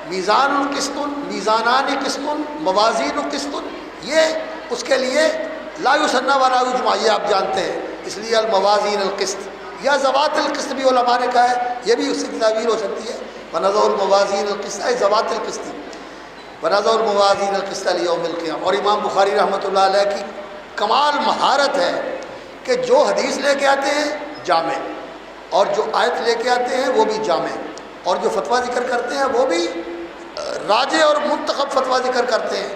میزان القسط، میزانان قسط، موازین قسط، یہ اس کے لیے لا یثنی ولا یجمع، یہ آپ جانتے ہیں، اس لیے الموازین القسط یا ذوات القسط بھی علماء نے کہا ہے، یہ بھی اس کی تعبیر ہو سکتی ہے۔ ونضع الموازین القسط ای ذوات القسط، ونضع الموازین القسط لیوم القیامہ۔ اور امام بخاری رحمۃ اللہ علیہ کی کمال مہارت ہے کہ جو حدیث لے کے آتے ہیں جامع، اور جو آیت لے کے آتے ہیں وہ بھی جامع، اور جو فتویٰ ذکر کرتے ہیں وہ بھی راجع اور منتخب فتویٰ ذکر کرتے ہیں،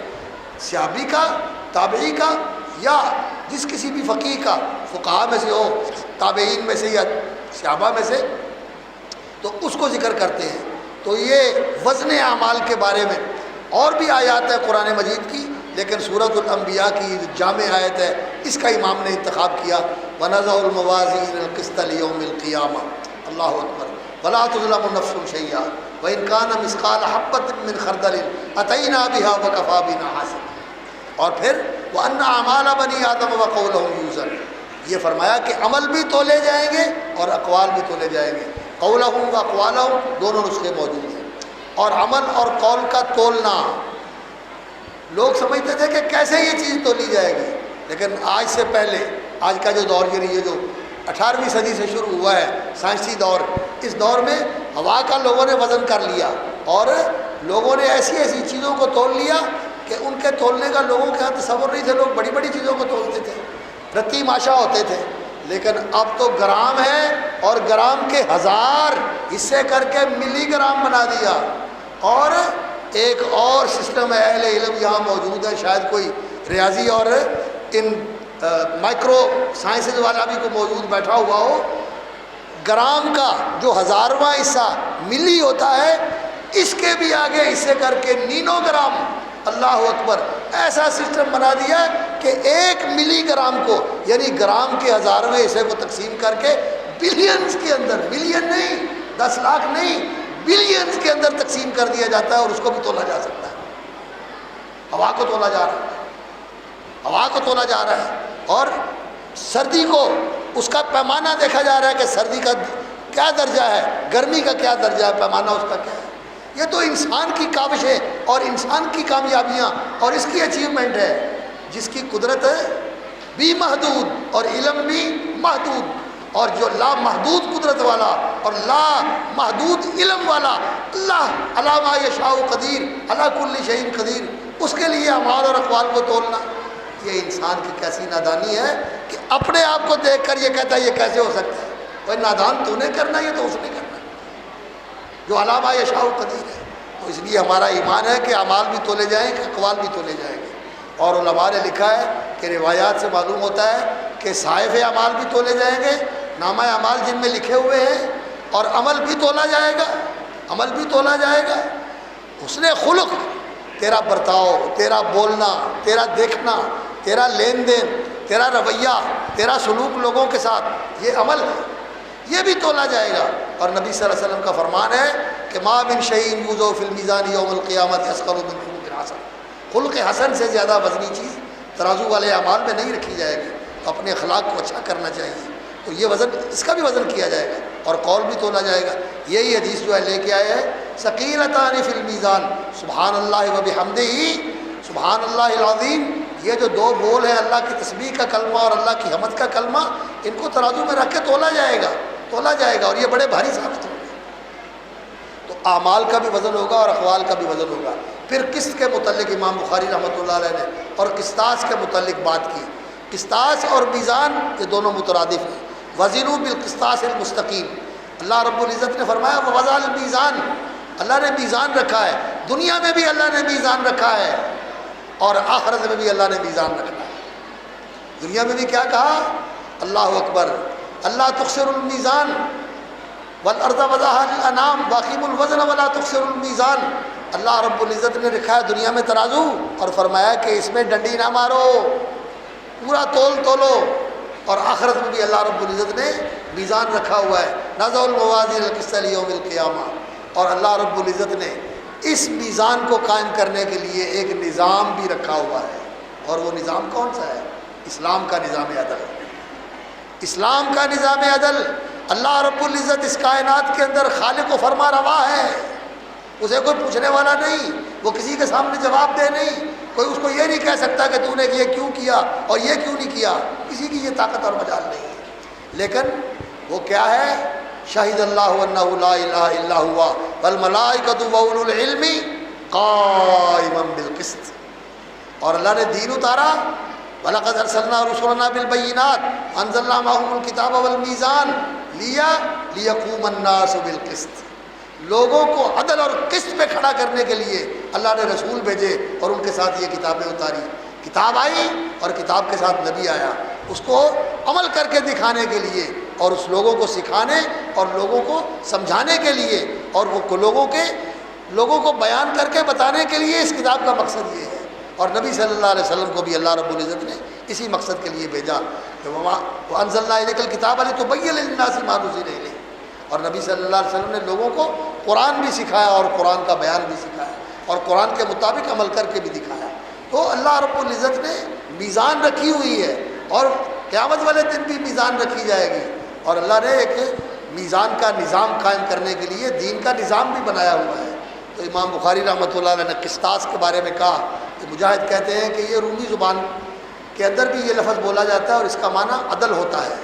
صحابی کا، تابعی کا، یا جس کسی بھی فقیہ کا، فقہاء میں سے ہو، تابعین میں سے یا صحابہ میں سے، تو اس کو ذکر کرتے ہیں۔ تو یہ وزن اعمال کے بارے میں اور بھی آیات ہے قرآن مجید کی، لیکن سورۃ الانبیاء کی جو جامع آیت ہے اس کا امام نے انتخاب کیا، وَنَضَعُ الْمَوَازِينَ الْقِسْطَ لِيَوْمِ الْقِيَامَةِ، اللہ اکبر، وَلَا تُظْلَمُ نَفْسٌ شَيْئًا وَإِنْ كَانَ مِثْقَالَ حَبَّةٍ مِّنْ خَرْدَلٍ أَتَيْنَا بِهَا وَكَفَىٰ بِنَا حَاسِبًا۔ اور پھر وَأَنَّ أَعْمَالَ بَنِي آدَمَ وَقَوْلَهُمْ يُوزَنُ، یہ فرمایا کہ عمل بھی تولے جائیں گے اور اقوال بھی تولے جائیں گے، قولہم و اقوالہم دونوں نسخے موجود ہیں۔ اور عمل اور قول کا تولنا، لوگ سمجھتے تھے کہ کیسے یہ چیز تولی جائے گی، لیکن آج سے پہلے، آج کا جو دور یہ جو 18ویں صدی سے شروع ہوا ہے سائنسی دور، اس دور میں ہوا کا لوگوں نے وزن کر لیا، اور لوگوں نے ایسی ایسی چیزوں کو تول لیا کہ ان کے تولنے کا لوگوں کے ہاں تصور نہیں تھے، لوگ بڑی بڑی چیزوں کو تولتے تھے، رتی ماشا ہوتے تھے، لیکن اب تو گرام ہے، اور گرام کے 1000 حصے کر کے ملی گرام بنا دیا۔ اور ایک اور سسٹم ہے، اہل علم یہاں موجود ہے، شاید کوئی ریاضی اور ان مائکرو سائنسز والا بھی کوئی موجود بیٹھا ہوا ہو، گرام کا جو 1000واں حصہ ملی ہوتا ہے، اس کے بھی آگے حصے کر کے نینو گرام، اللہ اکبر، ایسا سسٹم بنا دیا کہ 1 ملی گرام کو، یعنی گرام کے 1000ویں حصے کو تقسیم کر کے بلینز کے اندر، ملین نہیں، 10 لاکھ نہیں، بلینز کے اندر تقسیم کر دیا جاتا ہے، اور اس کو بھی تولا جا سکتا ہے۔ ہوا کو تولا جا رہا ہے، ہوا کو تولا جا رہا ہے، اور سردی کو اس کا پیمانہ دیکھا جا رہا ہے کہ سردی کا کیا درجہ ہے، گرمی کا کیا درجہ ہے، پیمانہ اس کا کیا ہے۔ یہ تو انسان کی کاوشیں اور انسان کی کامیابیاں اور اس کی اچیومنٹ ہے، جس کی قدرت بھی محدود اور علم بھی محدود، اور جو لا محدود قدرت والا اور لا محدود علم والا اللہ علی ما یشاء قدیر، علی کل شیء قدیر، اس کے لیے اعمال اور اقوال کو تولنا، یہ انسان کی کیسی نادانی ہے کہ اپنے آپ کو دیکھ کر یہ کہتا ہے یہ کیسے ہو سکتا ہے۔ وہ نادان تو نے کرنا، یہ تو اس نے کرنا جو علی ما یشاء قدیر ہے۔ تو اس لیے ہمارا ایمان ہے کہ اعمال بھی تولے جائیں گے، اقوال بھی تولے جائیں گے۔ اور علماء نے لکھا ہے کہ روایات سے معلوم ہوتا ہے کہ صحائف اعمال بھی تولے جائیں گے، نامہ اعمال جن میں لکھے ہوئے ہیں، اور عمل بھی تولا جائے گا، عمل بھی تولا جائے گا۔ حسن خلق، تیرا برتاؤ، تیرا بولنا، تیرا دیکھنا، تیرا لین دین، تیرا رویہ، تیرا سلوک لوگوں کے ساتھ، یہ عمل ہے۔ یہ بھی تولا جائے گا۔ اور نبی صلی اللہ علیہ وسلم کا فرمان ہے کہ ما من شیء یوضع فی المیزان یوم القیامۃ اثقل من خلق حسن، خلق حسن سے زیادہ وزنی چیز ترازو والے اعمال میں نہیں رکھی جائے گی، تو اپنے اخلاق کو اچھا کرنا چاہیے، تو یہ وزن، اس کا بھی وزن کیا جائے گا اور قول بھی تولا جائے گا۔ یہی حدیث جو ہے لے کے آئے ہیں ثقیلتان فی المیزان سبحان اللہ و بحمدہ سبحان اللہ العظیم، یہ جو دو بول ہیں اللہ کی تسبیح کا کلمہ اور اللہ کی حمد کا کلمہ، ان کو ترازو میں رکھ کے تولا جائے گا اور یہ بڑے بھاری ثابت ہوں گے۔ تو اعمال کا بھی وزن ہوگا اور اقوال کا بھی وزن ہوگا۔ پھر قسط کے متعلق امام بخاری رحمۃ اللہ علیہ نے اور قسطاس کے متعلق بات کی۔ قسطاس اور میزان یہ دونوں مترادف ہیں۔ وزنوا بالقسطاس المستقیم، اللہ رب العزت نے فرمایا ووضع المیزان، اللہ نے میزان رکھا ہے، دنیا میں بھی اللہ نے میزان رکھا ہے اور آخرت میں بھی اللہ نے میزان رکھا ہے۔ دنیا میں بھی کیا کہا؟ اللہ اکبر، اللہ تخسر المیزان والارض وضعها للانام واقیموا الوزن ولا تخسر المیزان، اللہ رب العزت نے رکھا ہے دنیا میں ترازو اور فرمایا کہ اس میں ڈنڈی نہ مارو، پورا تولو، اور آخرت میں بھی اللہ رب العزت نے میزان رکھا ہوا ہے، نضع الموازین القسط لیوم القیامہ، اور اللہ رب العزت نے اس میزان کو قائم کرنے کے لیے ایک نظام بھی رکھا ہوا ہے، اور وہ نظام کون سا ہے؟ اسلام کا نظام عدل، اسلام کا نظام عدل۔ اللہ رب العزت اس کائنات کے اندر خالق و فرما روا ہے، اسے کوئی پوچھنے والا نہیں، وہ کسی کے سامنے جواب دہ نہیں، کوئی اس کو یہ نہیں کہہ سکتا کہ تو نے یہ کیوں کیا اور یہ کیوں نہیں کیا، کسی کی یہ طاقت اور مجال نہیں ہے۔ لیکن وہ کیا ہے؟ شہید اللہ انہ لا الہ الا ہوا والملائکۃ واولو العلم قائما بالقسط، اور اللہ نے دین اتارا، وَلَقَدْ أَرْسَلْنَا رُسُلَنَا بِالْبَيِّنَاتِ أَنزَلْنَا مَعَهُمُ الْكِتَابَ وَالْمِيزَانَ لِيَقُومَ النَّاسُ بِالْقِسْطِ، لوگوں کو عدل اور قسط پہ کھڑا کرنے کے لیے اللہ نے رسول بھیجے اور ان کے ساتھ یہ کتابیں اتاری۔ کتاب آئی اور کتاب کے ساتھ نبی آیا، اس کو عمل کر کے دکھانے کے لیے اور اس لوگوں کو سکھانے اور لوگوں کو سمجھانے کے لیے اور وہ لوگوں کو بیان کر کے بتانے کے لیے اس کتاب کا مقصد یہ ہے۔ اور نبی صلی اللہ علیہ وسلم کو بھی اللہ رب العزت نے اسی مقصد کے لیے بھیجا کہ وَأَنزَلْنَا إِلَيْكَ الْكِتَابَ لِتُبَيِّنَ لِلنَّاسِ مَا نُزِّلَ إِلَيْهِمْ، اور نبی صلی اللہ علیہ وسلم نے لوگوں کو قرآن بھی سکھایا اور قرآن کا بیان بھی سکھایا اور قرآن کے مطابق عمل کر کے بھی دکھایا۔ تو اللہ رب العزت نے میزان رکھی ہوئی ہے اور قیامت والے دن بھی میزان رکھی جائے گی، اور اللہ نے ایک میزان کا نظام قائم کرنے کے لیے دین کا نظام بھی بنایا ہوا ہے۔ تو امام بخاری رحمۃ اللہ علیہ نے قسطاس کے بارے میں کہا کہ مجاہد کہتے ہیں کہ یہ رومی زبان کے اندر بھی یہ لفظ بولا جاتا ہے اور اس کا معنی عدل ہوتا ہے،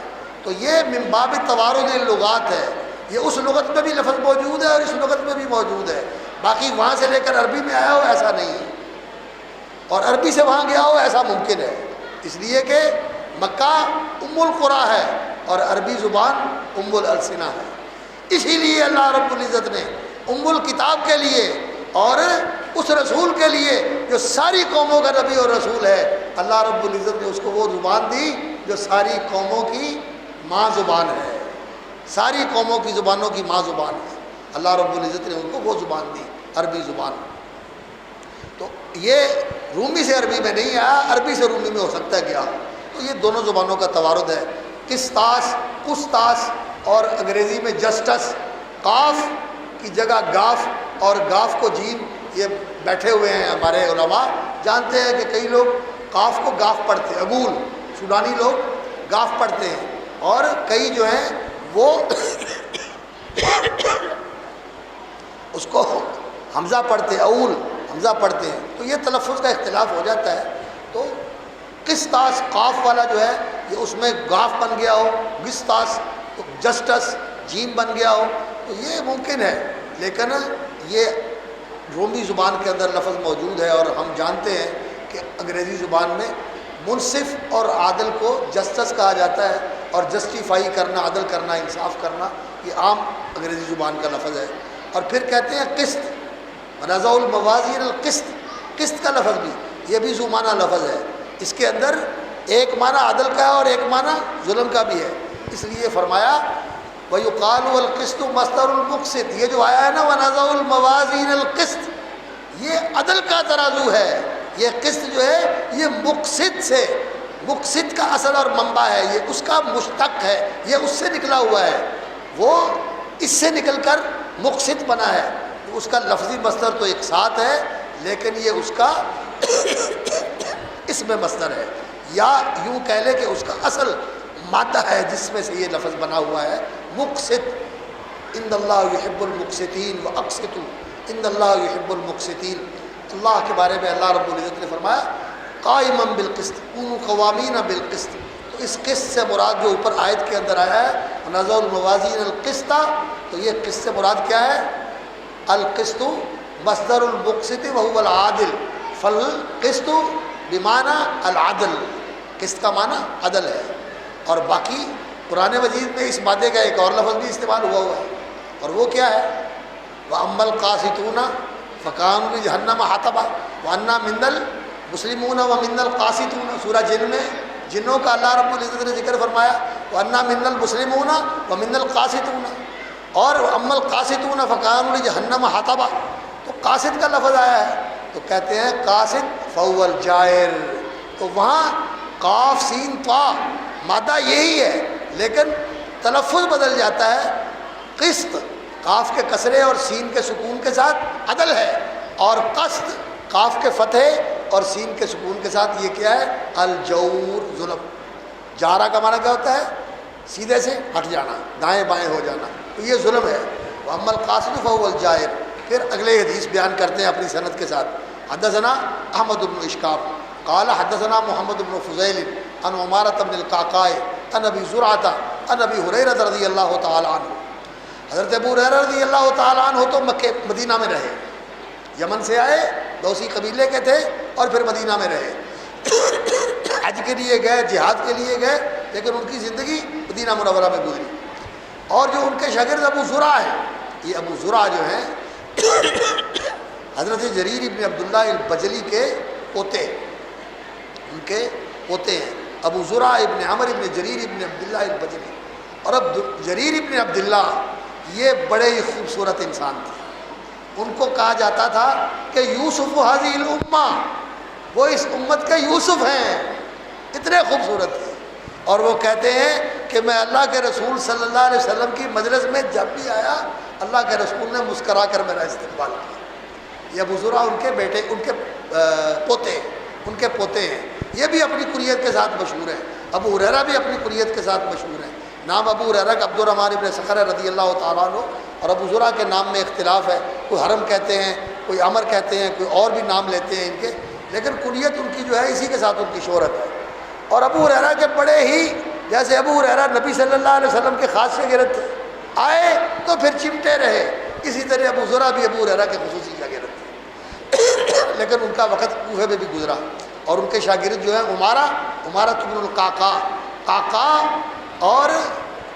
تو یہ من باب توارد اللغات ہے، یہ اس لغت میں بھی لفظ موجود ہے اور اس لغت میں بھی موجود ہے، باقی وہاں سے لے کر عربی میں آیا ہو ایسا نہیں ہے، اور عربی سے وہاں گیا ہو ایسا ممکن ہے، اس لیے کہ مکہ ام القریٰ ہے اور عربی زبان ام الالسنہ ہے، اسی لیے اللہ رب العزت نے ام الکتاب کے لیے اور اس رسول کے لیے جو ساری قوموں کا نبی اور رسول ہے، اللہ رب العزت نے اس کو وہ زبان دی جو ساری قوموں کی ماں زبان ہے، ساری قوموں کی زبانوں کی ماں زبان ہے، اللہ رب العزت نے ان کو وہ زبان دی، عربی زبان۔ تو یہ رومی سے عربی میں نہیں آیا، عربی سے رومی میں ہو سکتا ہے کیا، تو یہ دونوں زبانوں کا توارد ہے۔ قسطاس، قسطاس، اور انگریزی میں جسٹس، قاف کی جگہ گاف اور گاف کو جیم، یہ بیٹھے ہوئے ہیں ہمارے علماء جانتے ہیں کہ کئی لوگ قاف کو گاف پڑھتے ہیں، اگول سوڈانی لوگ گاف پڑھتے ہیں، اور کئی جو ہیں وہ اس کو حمزہ پڑھتے ہیں، اول حمزہ پڑھتے ہیں، تو یہ تلفظ کا اختلاف ہو جاتا ہے۔ تو قسطاس قاف والا جو ہے یہ اس میں گاف بن گیا ہو، قسطاس تو جسٹس جیم بن گیا ہو، تو یہ ممکن ہے، لیکن یہ رومی زبان کے اندر لفظ موجود ہے، اور ہم جانتے ہیں کہ انگریزی زبان میں منصف اور عادل کو جسٹس کہا جاتا ہے، اور جسٹیفائی کرنا، عدل کرنا، انصاف کرنا، یہ عام انگریزی زبان کا لفظ ہے۔ اور پھر کہتے ہیں قسط، ونضع الموازین القسط، قسط کا لفظ بھی یہ بھی ذو معنی لفظ ہے، اس کے اندر ایک معنی عدل کا ہے اور ایک معنی ظلم کا بھی ہے، اس لیے فرمایا وَيُقَالُ الْقِسْطُ مَصْدَرُ الْمُقْسِطِ، یہ جو آیا ہے نا وَنَضَعُ الْمَوَازِينَ الْقِسْطِ، یہ عدل کا ترازو ہے، یہ قسط جو ہے یہ مقسط سے، مقسط کا اصل اور منبع ہے، یہ اس کا مشتق ہے، یہ اس سے نکلا ہوا ہے، وہ اس سے نکل کر مقسط بنا ہے. اس کا لفظی مصدر تو اقساط ہے لیکن یہ اس کا اس میں مصدر ہے، یا یوں کہہ لے کہ اس کا اصل مادہ ہے جس میں سے یہ لفظ بنا ہوا ہے مقسط. ان اللہ یحب المقسطین واقسطوا ان اللہ یحب المقسطین. اللہ کے بارے میں اللہ رب العزت نے فرمایا قائما بالقسط کونوا قوامین بالقسط. تو اس قسط سے مراد جو اوپر آیت کے اندر آیا ہے ونضع الموازین القسط، تو یہ قسط سے مراد کیا ہے؟ القسط مصدر المقسط وهو العادل، فالقسط بمعنى العدل، قسط کا معنی عدل ہے. اور باقی قرآن مجید میں اس مادے کا ایک اور لفظ بھی استعمال ہوا ہے، اور وہ کیا ہے؟ وَأَمَّا الْقَاسِطُونَ فَكَانُوا لِجَهَنَّمَ حَطَبًا وَأَنَّا مِنَّا الْمُسْلِمُونَ وَمِنَّا الْقَاسِطُونَ. سورہ جن میں جنوں کا اللہ رب العزت نے ذکر فرمایا وَأَنَّا مِنَّا الْمُسْلِمُونَ وَمِنَّا الْقَاسِطُونَ، اور وَأَمَّا الْقَاسِطُونَ فَكَانُوا لِجَهَنَّمَ حَطَبًا. تو قاسط کا لفظ آیا ہے تو کہتے ہیں قاسط فهو الجائر. تو وہاں قاف سین طا مادہ یہی ہے لیکن تلفظ بدل جاتا ہے. قسط قاف کے کسرے اور سین کے سکون کے ساتھ عدل ہے، اور قسط قاف کے فتح اور سین کے سکون کے ساتھ یہ کیا ہے؟ الجور، ظلم. جارہ کا معنی کیا ہوتا ہے؟ سیدھے سے ہٹ جانا، دائیں بائیں ہو جانا، تو یہ ظلم ہے. وَأَمَّا الْقَاسِطُ فَهُوَ الْجَائِرُ. پھر اگلے حدیث بیان کرتے ہیں اپنی سند کے ساتھ. حدثنا احمد بن اشکاب قال حدثنا محمد بن فضیل عن عمارة بن القعقاع عن ابی زرعة عن ابی ہریرہ رضی اللہ تعالی عنہ. حضرت ابو ہریرہ رضی اللہ تعالیٰ عنہ تو مکہ مدینہ میں رہے، یمن سے آئے، دوسی قبیلے کے تھے، اور پھر مدینہ میں رہے. حج کے لیے گئے، جہاد کے لیے گئے، لیکن ان کی زندگی مدینہ منورہ میں گزری. اور جو ان کے شاگرد ابو زرع ہیں، یہ ابو زرع جو ہیں حضرت جریر ابن عبداللہ البجلی کے پوتے، ان کے پوتے ہیں ابو زرع ابن عمر ابن جریر ابن عبداللہ البجلی. اور اب جریر ابن عبداللہ یہ بڑے ہی خوبصورت انسان تھے. ان کو کہا جاتا تھا کہ یوسف هذه الامہ، وہ اس امت کے یوسف ہیں، اتنے خوبصورت تھے. اور وہ کہتے ہیں کہ میں اللہ کے رسول صلی اللہ علیہ وسلم کی مجلس میں جب بھی آیا اللہ کے رسول نے مسکرا کر میرا استقبال کیا. یہ ابو زرع ان کے بیٹے، ان کے پوتے ہیں. یہ بھی اپنی کنیت کے ساتھ مشہور ہیں. ابو ہریرہ بھی اپنی کنیت کے ساتھ مشہور ہیں. نام ابو ہریرہ کا عبد الرحمن ابن صخر رضی اللہ تعالیٰ عنہ، اور ابو زرع کے نام میں اختلاف ہے، کوئی حرم کہتے ہیں، کوئی عمر کہتے ہیں، کوئی اور بھی نام لیتے ہیں ان کے، لیکن کنیت ان کی جو ہے اسی کے ساتھ ان کی شہرت ہے. اور ابو ہریرہ کے بڑے ہی، جیسے ابو ہریرہ نبی صلی اللہ علیہ وسلم کے خاص شاگرد تھے، آئے تو پھر چمٹے رہے، اسی طرح ابو زرع بھی ابو ہریرہ کے خصوصی شاگرد تھے. لیکن ان کا وقت کوفے میں بھی گزرا. اور ان کے شاگرد جو ہیں عمارہ بن القعقاع اور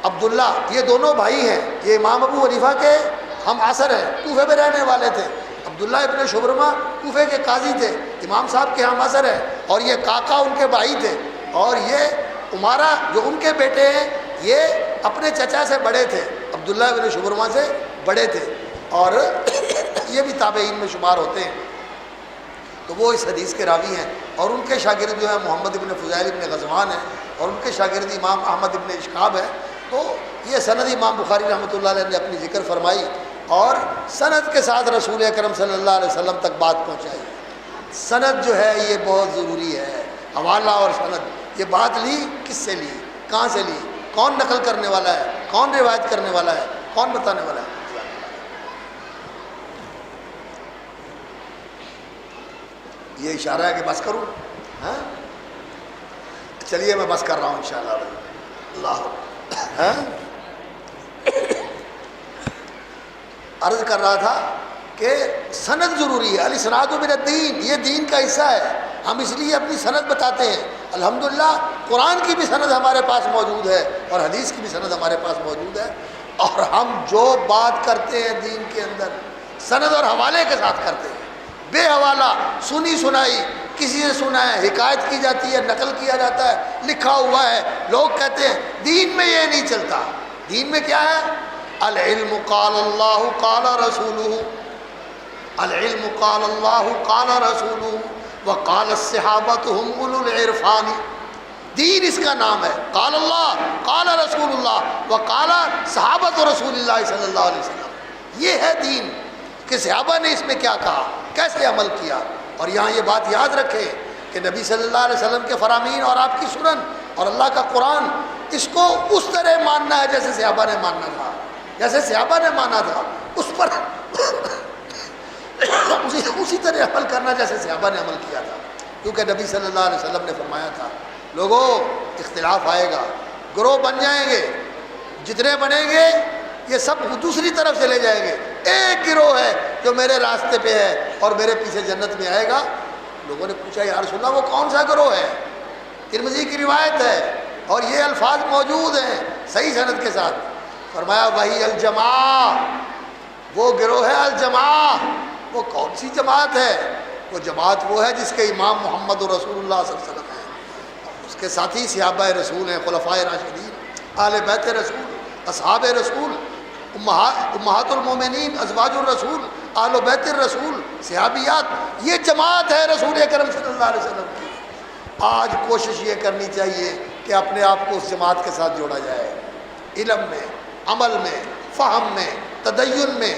عبداللہ، یہ دونوں بھائی ہیں. یہ امام ابو حنیفہ کے ہم عصر ہیں، کوفے میں رہنے والے تھے. عبداللہ ابن شبرمہ کوفے کے قاضی تھے، امام صاحب کے ہم عصر ہیں. اور یہ قعقاع ان کے بھائی تھے. اور یہ عمارہ جو ان کے بیٹے ہیں یہ اپنے چچا سے بڑے تھے، عبداللہ ابن شبرمہ سے بڑے تھے، اور یہ بھی تابعین میں شمار ہوتے ہیں. تو وہ اس حدیث کے راوی ہیں. اور ان کے شاگرد جو ہیں محمد ابن فضیل ابن غزوان ہیں، اور ان کے شاگرد امام احمد ابن اشکاب ہیں. تو یہ سند امام بخاری رحمۃ اللہ علیہ نے اپنی ذکر فرمائی، اور سند کے ساتھ رسول اکرم صلی اللہ علیہ وسلم تک بات پہنچائی. سند جو ہے یہ بہت ضروری ہے. حوالہ اور سند، یہ بات لی کس سے لی، کہاں سے لی، کون نقل کرنے والا ہے، کون روایت کرنے والا ہے، کون بتانے والا ہے. یہ اشارہ ہے کہ بس کروں. ہاں چلیے میں بس کر رہا ہوں انشاءاللہ. اللہ عرض کر رہا تھا کہ سند ضروری ہے. الاسناد من الدین، یہ دین کا حصہ ہے. ہم اس لیے اپنی سند بتاتے ہیں. الحمدللہ قرآن کی بھی سند ہمارے پاس موجود ہے، اور حدیث کی بھی سند ہمارے پاس موجود ہے. اور ہم جو بات کرتے ہیں دین کے اندر سند اور حوالے کے ساتھ کرتے ہیں. بے حوالہ سنی سنائی کسی سے سنا ہے، حکایت کی جاتی ہے، نقل کیا جاتا ہے، لکھا ہوا ہے، لوگ کہتے ہیں. دین میں یہ نہیں چلتا. دین میں کیا ہے؟ العلم قال اللہ قال رسولہ، العلم قال اللہ قال رسولہ وقال الصحابۃ هم اولو العرفان. دین اس کا نام ہے. قال اللہ قال رسول اللہ وقال صحابۃ رسول اللہ صلی اللہ علیہ وسلم. یہ ہے دین کہ صحابہ نے اس میں کیا کہا، کیسے عمل کیا. اور یہاں یہ بات یاد رکھیں کہ نبی صلی اللہ علیہ وسلم کے فرامین اور آپ کی سنن اور اللہ کا قرآن، اس کو اس طرح ماننا ہے جیسے صحابہ نے ماننا تھا، جیسے صحابہ نے مانا تھا اس پر اسی طرح عمل کرنا جیسے صحابہ نے عمل کیا تھا. کیونکہ نبی صلی اللہ علیہ وسلم نے فرمایا تھا لوگوں اختلاف آئے گا، گروہ بن جائیں گے، جتنے بنیں گے یہ سب دوسری طرف چلے جائیں گے، ایک گروہ ہے جو میرے راستے پہ ہے اور میرے پیچھے جنت میں آئے گا. لوگوں نے پوچھا یا رسول اللہ وہ کون سا گروہ ہے؟ ترمذی کی روایت ہے اور یہ الفاظ موجود ہیں صحیح سند کے ساتھ. فرمایا وہی الجماع، وہ گروہ ہے الجماع. وہ کون سی جماعت ہے؟ وہ جماعت وہ ہے جس کے امام محمد رسول اللہ صلی اللہ علیہ وسلم ہیں، اس کے ساتھی صحابہ رسول ہیں، خلفائے راشدین، اہل بیت رسول، اصحاب رسول، امہات المومنین، ازواج الرسول، اہل بیت الرسول، صحابیات. یہ جماعت ہے رسول اکرم صلی اللہ علیہ وسلم کی. آج کوشش یہ کرنی چاہیے کہ اپنے آپ کو اس جماعت کے ساتھ جوڑا جائے، علم میں، عمل میں، فہم میں، تدین میں،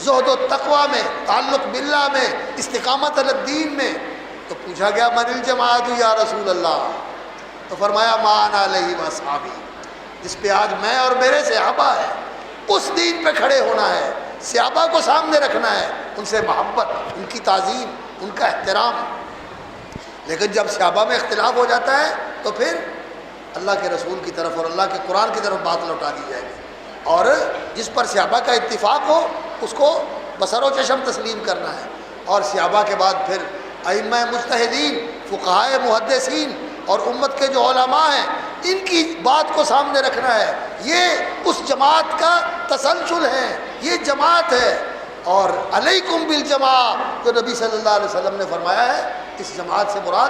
زہد و تقوی میں، تعلق باللہ میں، استقامت علی الدین میں. تو پوچھا گیا من الجماعت یا رسول اللہ؟ تو فرمایا ما انا علیہ واصحابی، جس پہ آج میں اور میرے صحابہ ہیں، اس دین پہ کھڑے ہونا ہے، صحابہ کو سامنے رکھنا ہے، ان سے محبت، ان کی تعظیم، ان کا احترام. لیکن جب صحابہ میں اختلاف ہو جاتا ہے تو پھر اللہ کے رسول کی طرف اور اللہ کے قرآن کی طرف بات لوٹا دی جائے گی، اور جس پر صحابہ کا اتفاق ہو اس کو بصر و چشم تسلیم کرنا ہے. اور صحابہ کے بعد پھر ائمہ مجتہدین، فقہائے محدثین اور امت کے جو علماء ہیں ان کی بات کو سامنے رکھنا ہے. یہ اس جماعت کا تسلسل ہے، یہ جماعت ہے. اور علیکم بالجماع جو نبی صلی اللہ علیہ وسلم نے فرمایا ہے، اس جماعت سے مراد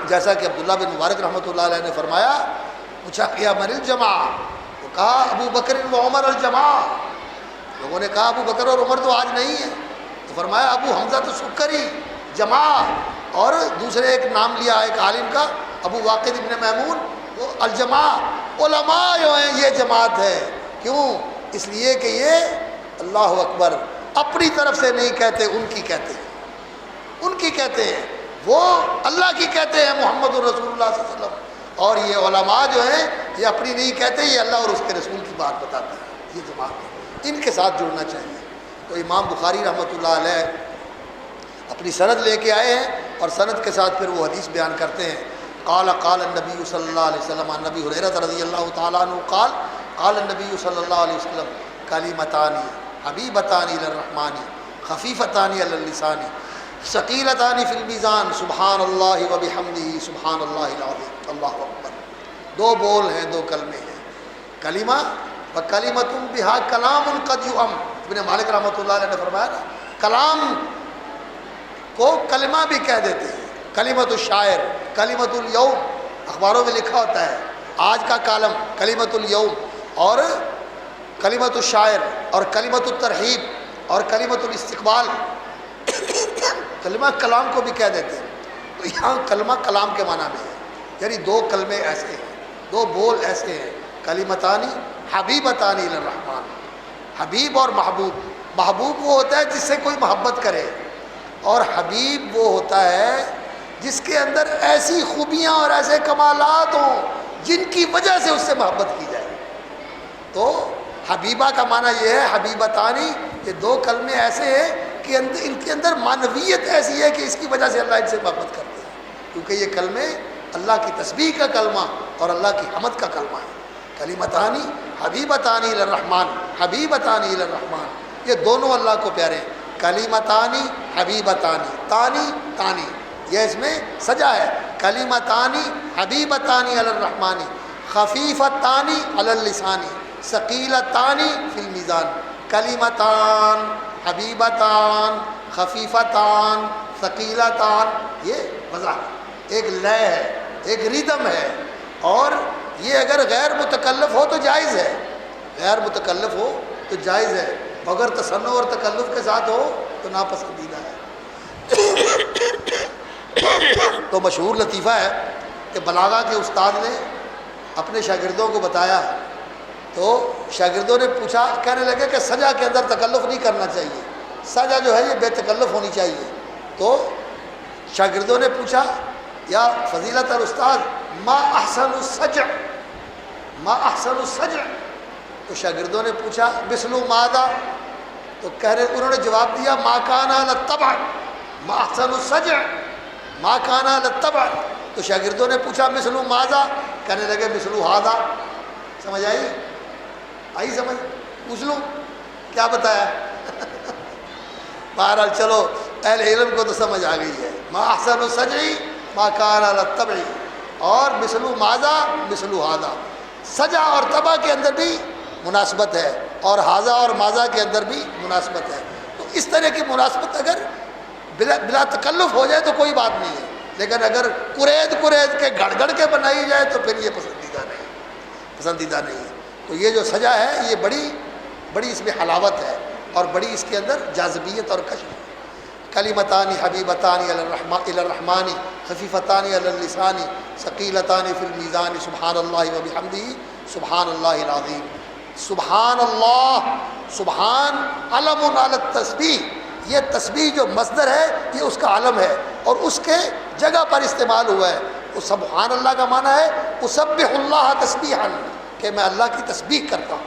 جیسا کہ عبداللہ بن مبارک رحمۃ اللہ علیہ نے فرمایا، پوچھا کیا من الجماع؟ تو کہا ابو بکر و عمر الجماع. لوگوں نے کہا ابو بکر اور عمر تو آج نہیں ہے. تو فرمایا ابو حمزہ تو سکری جماع. اور دوسرے ایک نام لیا ایک عالم کا ابو واقد ابن میمون، وہ الجماع. علماء جو ہیں یہ جماعت ہے. کیوں؟ اس لیے کہ یہ اللہ اکبر اپنی طرف سے نہیں کہتے، ان کی کہتے ہیں، ان کی کہتے ہیں، وہ اللہ کی کہتے ہیں محمد الرسول اللہ صلی اللہ علیہ وسلم. اور یہ علماء جو ہیں یہ اپنی نہیں کہتے، یہ اللہ اور اس کے رسول کی بات بتاتے ہیں. یہ جماعت ہے، ان کے ساتھ جڑنا چاہیے. تو امام بخاری رحمۃ اللہ علیہ اپنی سند لے کے آئے ہیں اور سند کے ساتھ پھر وہ حدیث بیان کرتے ہیں. قال النبی صلی اللہ علیہ وسلم عن ابی ہریرہ رضی اللہ تعالیٰ عنہ قال النبی صلی اللہ علیہ وسلم کلمتان حبیبتان الی الرحمن خفیفتان علی اللسان ثقیلتان فی المیزان سبحان اللہ وبحمدہ سبحان اللہ العظیم. اللہ اکبر. دو بول ہیں، دو کلمے ہیں، کلمہ و کلمۃ بہا کلام قد یؤم. ابن مالک رحمۃ اللہ علیہ نے فرمایا نا، کلام کو کلمہ بھی کہہ دیتے ہیں. کلمۃ الشاعر، کلمۃ الیوم، اخباروں میں لکھا ہوتا ہے آج کا کالم کلمۃ الیوم، اور کلمۃ الشاعر اور کلمۃ الترحیب اور کلمۃ الاستقبال. کلمہ کلام کو بھی کہہ دیتے ہیں. تو یہاں کلمہ کلام کے معنی میں ہے، یعنی دو کلمے ایسے ہیں، دو بول ایسے ہیں، کلمتانی حبیبتانی الی الرحمن. حبیب اور محبوب. محبوب وہ ہوتا ہے جس سے کوئی محبت کرے، اور حبیب وہ ہوتا ہے جس کے اندر ایسی خوبیاں اور ایسے کمالات ہوں جن کی وجہ سے اس سے محبت کی جائے. تو حبیبہ کا معنی یہ ہے، حبیبتانی، یہ دو کلمے ایسے ہیں کہ ان کے اندر معنویت ایسی ہے کہ اس کی وجہ سے اللہ ان سے محبت کرتے ہیں، کیونکہ یہ کلمے اللہ کی تسبیح کا کلمہ اور اللہ کی حمد کا کلمہ ہے. کلمتانی حبیبتانی الی الرحمن، حبیبتانی الی الرحمن، یہ دونوں اللہ کو پیارے ہیں. کلمتانی حبیبتانی، تانی تانی، یہ اس میں سجا ہے. کلمتانی حبیبتانی علی الرحمن خفیفتانی علی اللسان ثقیلتانی فی المیزان. کلمتان حبیبتان خفیفتان ثقیلتان، یہ وضاحت، ایک لے ہے، ایک ریدم ہے. اور یہ اگر غیر متکلف ہو تو جائز ہے، غیر متکلف ہو تو جائز ہے، اگر تصنع اور تکلف کے ساتھ ہو تو ناپسندیدہ ہے. تو مشہور لطیفہ ہے کہ بلاغہ کے استاد نے اپنے شاگردوں کو بتایا تو شاگردوں نے پوچھا، کہنے لگے کہ سجا کے اندر تکلف نہیں کرنا چاہیے، سجا جو ہے یہ بے تکلف ہونی چاہیے۔ تو شاگردوں نے پوچھا یا فضیلت الاستاذ ما احسن السجع، ما احسن السجع، تو شاگردوں نے پوچھا مثل ماذا، تو انہوں نے جواب دیا ما کان علی الطبع، ما احسن السجع ما کان علی الطبع۔ تو شاگردوں نے پوچھا مثل ماذا، کہنے لگے مثل ھذا۔ سمجھ آئی سمجھ؟ پوچھ لوں کیا بتایا؟ بہرحال چلو اہل علم کو تو سمجھ آ گئی ہے، ما احسن السجع ما کان علی الطبع، اور مثل ماذا مثل ھذا، سجع اور طبع کے اندر بھی مناسبت ہے اور ھذا اور ماذا کے اندر بھی مناسبت ہے۔ تو اس طرح کی مناسبت اگر بلا تکلف ہو جائے تو کوئی بات نہیں ہے، لیکن اگر قرید کے گڑ کے بنائی جائے تو پھر یہ پسندیدہ نہیں ہے۔ تو یہ جو سجا ہے یہ بڑی اس میں حلاوت ہے اور بڑی اس کے اندر جاذبیت اور کشف ہے۔ کلمتان حبیبتان الی الرحمن خفیفتان علی اللسان ثقیلتان فی المیزان سبحان اللہ و بحمدہ سبحان اللہ العظیم۔ سبحان اللہ، سبحان علم علی التسبیح، یہ تسبیح جو مصدر ہے یہ اس کا علم ہے اور اس کے جگہ پر استعمال ہوا ہے۔ وہ سبحان اللہ کا معنی ہے اسبح اللہ تسبیحا، کہ میں اللہ کی تسبیح کرتا ہوں۔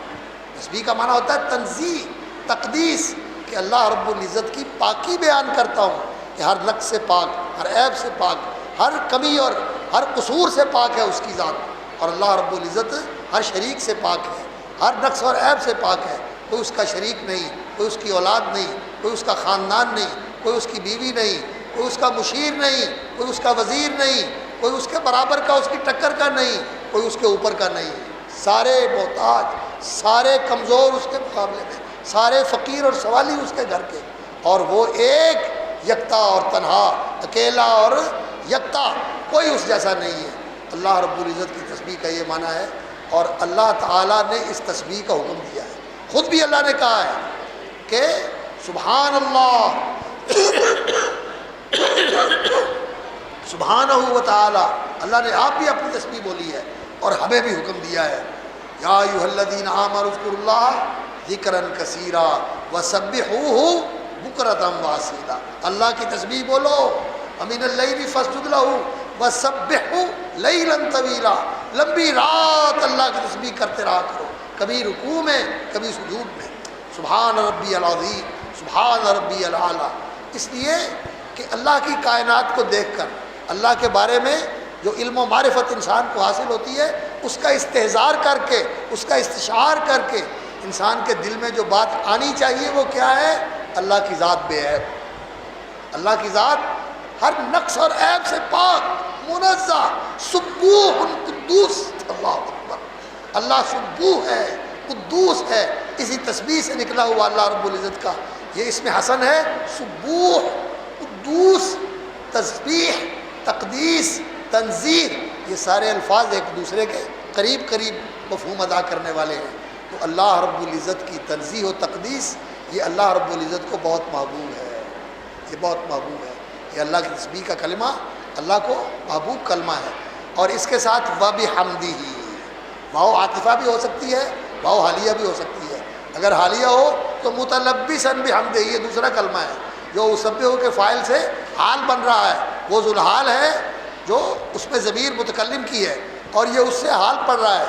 تسبیح کا معنی ہوتا ہے تنزیہ، تقدیس، کہ اللہ رب العزت کی پاکی بیان کرتا ہوں کہ ہر نقص سے پاک، ہر عیب سے پاک، ہر کمی اور ہر قصور سے پاک ہے اس کی ذات، اور اللہ رب العزت ہر شریک سے پاک ہے، ہر نقص اور عیب سے پاک ہے۔ کوئی اس کا شریک نہیں، کوئی اس کی اولاد نہیں، کوئی اس کا خاندان نہیں، کوئی اس کی بیوی نہیں، کوئی اس کا مشیر نہیں، کوئی اس کا وزیر نہیں، کوئی اس کے برابر کا، اس کی ٹکر کا نہیں، کوئی اس کے اوپر کا نہیں۔ سارے محتاج، سارے کمزور اس کے مقابلے میں، سارے فقیر اور سوالی اس کے گھر کے، اور وہ ایک یکتا اور تنہا، اکیلا اور یکتا، کوئی اس جیسا نہیں ہے۔ اللہ رب العزت کی تسبیح کا یہ معنی ہے، اور اللہ تعالیٰ نے اس تسبیح کا حکم دیا ہے، خود بھی اللہ نے کہا ہے کہ سبحان اللہ سبحانہ و تعالی، اللہ نے آپ بھی اپنی تسبیح بولی ہے اور ہمیں بھی حکم دیا ہے، یا ایھا الذین آمنوا اذکروا اللہ ذکرا کثیرا وسبحوہ بکرۃ واصیلا۔ اللہ کی تسبیح بولو، ومن اللیل فاسجد لہ وسبحہ لیلا طویلا، لمبی رات اللہ کی تسبیح کرتے رہا کرو، کبھی رکوع میں کبھی سجود میں۔ سبحان ربی العظیم، سبحان ربی الاعلیٰ، اس لیے کہ اللہ کی کائنات کو دیکھ کر، اللہ کے بارے میں جو علم و معرفت انسان کو حاصل ہوتی ہے، اس کا استحضار کر کے، اس کا استشعار کر کے انسان کے دل میں جو بات آنی چاہیے وہ کیا ہے؟ اللہ کی ذات بے عیب، اللہ کی ذات ہر نقص اور عیب سے پاک، منزہ، سبوح قدوس، اللہ اکبر، اللہ سبوح ہے، قدوس ہے۔ اسی تسبیح سے نکلا ہوا اللہ رب العزت کا یہ اسم حسن ہے، سبوح، قدوس، تسبیح، تقدیس، تنزیہ، یہ سارے الفاظ ایک دوسرے کے قریب مفہوم ادا کرنے والے ہیں۔ تو اللہ رب العزت کی تنزیہ و تقدیس یہ اللہ رب العزت کو بہت محبوب ہے، یہ بہت محبوب ہے، یہ اللہ کی تسبیح کا کلمہ اللہ کو محبوب کلمہ ہے۔ اور اس کے ساتھ وَبِحَمْدِهِ، واو عاطفہ بھی ہو سکتی ہے، واو حالیہ بھی ہو سکتی ہے۔ اگر حالیہ ہو تو متلبساً بحمدہ، یہ دوسرا کلمہ ہے جو اسبح کے فاعل سے حال بن رہا ہے، وہ ذوالحال ہے جو اس میں ضمیر متکلم کی ہے اور یہ اس سے حال پڑ رہا ہے،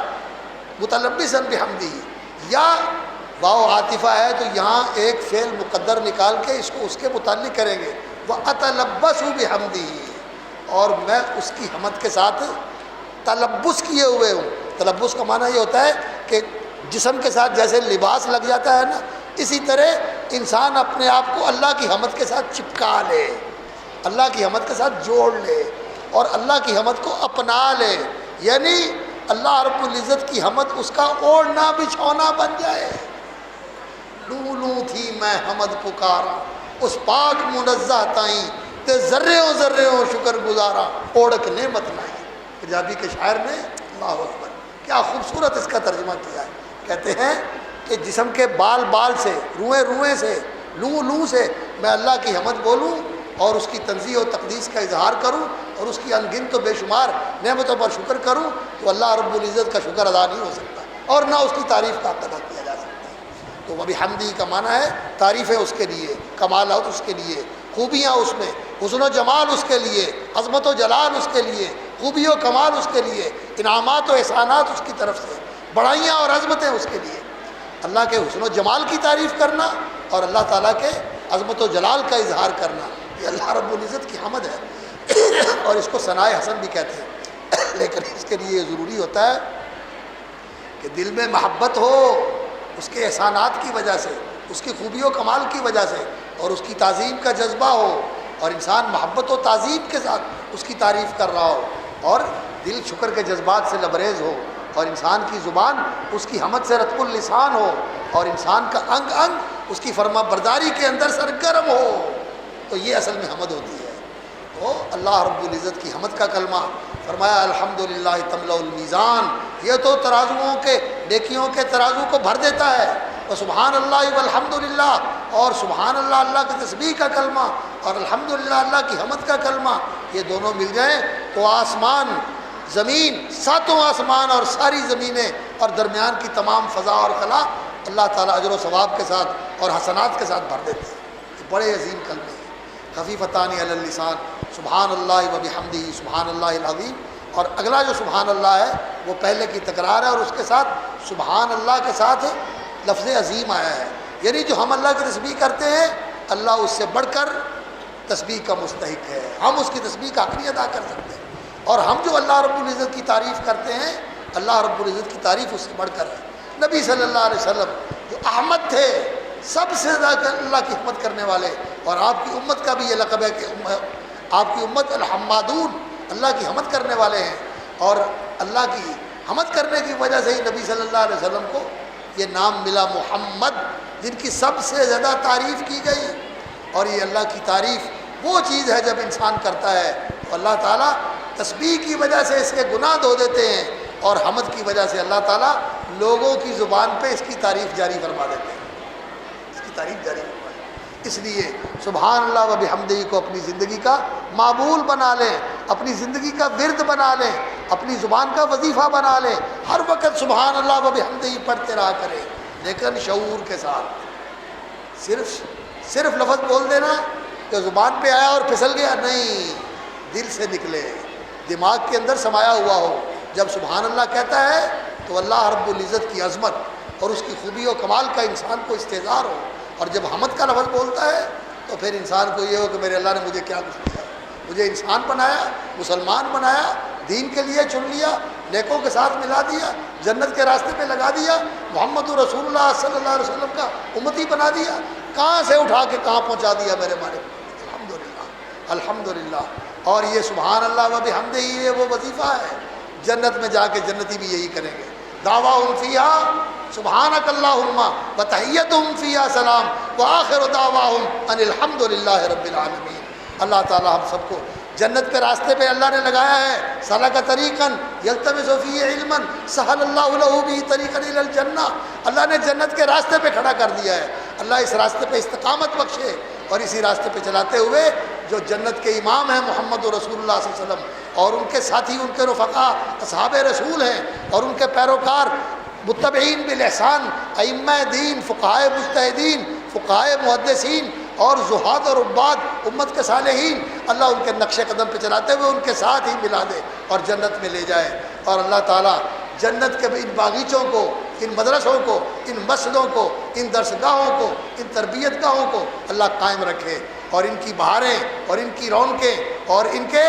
متلبساً بحمدہ۔ یا واو عاطفہ ہے تو یہاں ایک فعل مقدر نکال کے اس کو اس کے متعلق کریں گے، وَأَتَلَبَّسُ بِحَمْدِهِ، اور میں اس کی حمد کے ساتھ تلبس کیے ہوئے ہوں۔ تلبس کا معنی یہ ہوتا ہے کہ جسم کے ساتھ جیسے لباس لگ جاتا ہے نا، اسی طرح انسان اپنے آپ کو اللہ کی حمد کے ساتھ چپکا لے، اللہ کی حمد کے ساتھ جوڑ لے اور اللہ کی حمد کو اپنا لے، یعنی اللہ رب العزت کی حمد اس کا اوڑھنا بچھونا بن جائے۔ لوں لوں تھی میں حمد پکارا، اس پاک منزہ تائیں تے ذرےوں شکر گزارا، اوڑک نعمت نہیں۔ پنجابی کے شاعر نے اللہ اکبر کیا خوبصورت اس کا ترجمہ کیا ہے، کہتے ہیں کہ جسم کے بال سے، روئیں سے، لوں سے میں اللہ کی حمد بولوں اور اس کی تنزیہ و تقدیس کا اظہار کروں، اور اس کی انگن تو بے شمار نعمتوں پر شکر کروں تو اللہ رب العزت کا شکر ادا نہیں ہو سکتا اور نہ اس کی تعریف کا حق ادا کیا جا سکتا ہے۔ تو وبحمدہ کا معنی ہے تعریفیں اس کے لیے، کمالات اس کے لیے، خوبیاں اس میں، حسن و جمال اس کے لیے، عظمت و جلال اس کے لیے، خوبی و کمال اس کے لیے، انعامات و احسانات اس کی طرف سے، بڑائیاں اور عظمتیں اس کے لیے۔ اللہ کے حسن و جمال کی تعریف کرنا اور اللہ تعالیٰ کے عظمت و جلال کا اظہار کرنا، یہ اللہ رب العزت کی حمد ہے اور اس کو ثناء حسن بھی کہتے ہیں۔ لیکن اس کے لیے یہ ضروری ہوتا ہے کہ دل میں محبت ہو اس کے احسانات کی وجہ سے، اس کی خوبی و کمال کی وجہ سے، اور اس کی تعظیم کا جذبہ ہو، اور انسان محبت و تعظیم کے ساتھ اس کی تعریف کر رہا ہو، اور دل شکر کے جذبات سے لبریز ہو، اور انسان کی زبان اس کی حمد سے رطب اللسان ہو، اور انسان کا انگ انگ اس کی فرما برداری کے اندر سرگرم ہو، تو یہ اصل میں حمد ہوتی ہے۔ تو اللہ رب العزت کی حمد کا کلمہ فرمایا الحمدللہ تملأ المیزان، یہ تو ترازوؤں کے، نیکیوں کے ترازو کو بھر دیتا ہے۔ اور سبحان اللہ والحمدللہ، اور سبحان اللہ اللہ کی تسبیح کا کلمہ اور الحمدللہ اللہ کی حمد کا کلمہ، یہ دونوں مل جائیں تو آسمان زمین، ساتوں آسمان اور ساری زمینیں اور درمیان کی تمام فضا اور خلا اللہ تعالیٰ اجر و ثواب کے ساتھ اور حسنات کے ساتھ بھر دیتے ہیں۔ یہ بڑے عظیم کلمے ہیں، خفیفتان علی اللسان، سبحان اللہ وبحمدہ سبحان اللہ العظیم۔ اور اگلا جو سبحان اللہ ہے وہ پہلے کی تکرار ہے، اور اس کے ساتھ سبحان اللہ کے ساتھ لفظ عظیم آیا ہے، یعنی جو ہم اللہ کی تسبیح کرتے ہیں اللہ اس سے بڑھ کر تسبیح کا مستحق ہے، ہم اس کی تسبیح کا حق نہیں ادا کر سکتے۔ اور ہم جو اللہ رب العزت کی تعریف کرتے ہیں اللہ رب العزت کی تعریف اس سے بڑھ کر ہے۔ نبی صلی اللہ علیہ وسلم جو احمد تھے، سب سے زیادہ اللہ کی حمد کرنے والے، اور آپ کی امت کا بھی یہ لقب ہے کہ آپ کی امت الحمادون، اللہ کی حمد کرنے والے ہیں، اور اللہ کی حمد کرنے کی وجہ سے ہی نبی صلی اللہ علیہ وسلم کو یہ نام ملا محمد، جن کی سب سے زیادہ تعریف کی گئی۔ اور یہ اللہ کی تعریف وہ چیز ہے جب انسان کرتا ہے تو اللہ تعالیٰ تسبیح کی وجہ سے اس کے گناہ دھو دیتے ہیں، اور حمد کی وجہ سے اللہ تعالیٰ لوگوں کی زبان پہ اس کی تعریف جاری فرما دیتے ہیں، اس کی تعریف جاری فرما دیتے ہیں۔ اس لیے سبحان اللہ و بحمدہ کو اپنی زندگی کا معمول بنا لیں، اپنی زندگی کا ورد بنا لیں، اپنی زبان کا وظیفہ بنا لیں، ہر وقت سبحان اللہ و بحمدہ پڑھتے رہا کریں، لیکن شعور کے ساتھ۔ صرف لفظ بول دینا کہ زبان پہ آیا اور پھسل گیا، نہیں، دل سے نکلے، دماغ کے اندر سمایا ہوا ہو۔ جب سبحان اللہ کہتا ہے تو اللہ رب العزت کی عظمت اور اس کی خوبی و کمال کا انسان کو استحضار ہو، اور جب حمد کا لفظ بولتا ہے تو پھر انسان کو یہ ہو کہ میرے اللہ نے مجھے کیا کچھ دیا، مجھے انسان بنایا، مسلمان بنایا، دین کے لیے چن لیا، نیکوں کے ساتھ ملا دیا، جنت کے راستے پہ لگا دیا، محمد رسول اللہ صلی اللہ علیہ وسلم کا امتی بنا دیا، کہاں سے اٹھا کے کہاں پہنچا دیا میرے مالک، الحمدللہ الحمدللہ۔ اور یہ سبحان اللہ و بحمدہ یہ وہ وظیفہ ہے، جنت میں جا کے جنتی بھی یہی کریں گے، دعواہم فیہا سبحانک اللہم وتحیتہم فیہا سلام وآخر دعواہم ان الحمد للہ رب العالمین۔ اللہ تعالیٰ ہم سب کو جنت کے راستے پہ اللہ نے لگایا ہے، سلک طریقا یلتمس فیہ علما سہل اللہ لہ بہ طریقا الی الجنہ، اللہ نے جنت کے راستے پہ کھڑا کر دیا ہے۔ اللہ اس راستے پہ استقامت بخشے، اور اسی راستے پہ چلاتے ہوئے جو جنت کے امام ہیں محمد رسول اللہ صلی اللہ علیہ وسلم، اور ان کے ساتھی، ان کے رفقا اصحاب رسول ہیں، اور ان کے پیروکار متبعین بالاحسان، ائمہ دین، فقہائے مجتہدین، فقہائے محدثین اور زہاد اور عباد امت کے صالحین، اللہ ان کے نقش قدم پہ چلاتے ہوئے ان کے ساتھ ہی ملا دے اور جنت میں لے جائے۔ اور اللہ تعالیٰ جنت کے ان باغیچوں کو، ان مدرسوں کو، ان مسجدوں کو، ان درسگاہوں کو، ان تربیت گاہوں کو اللہ قائم رکھے، اور ان کی بہاریں اور ان کی رونقیں اور ان کے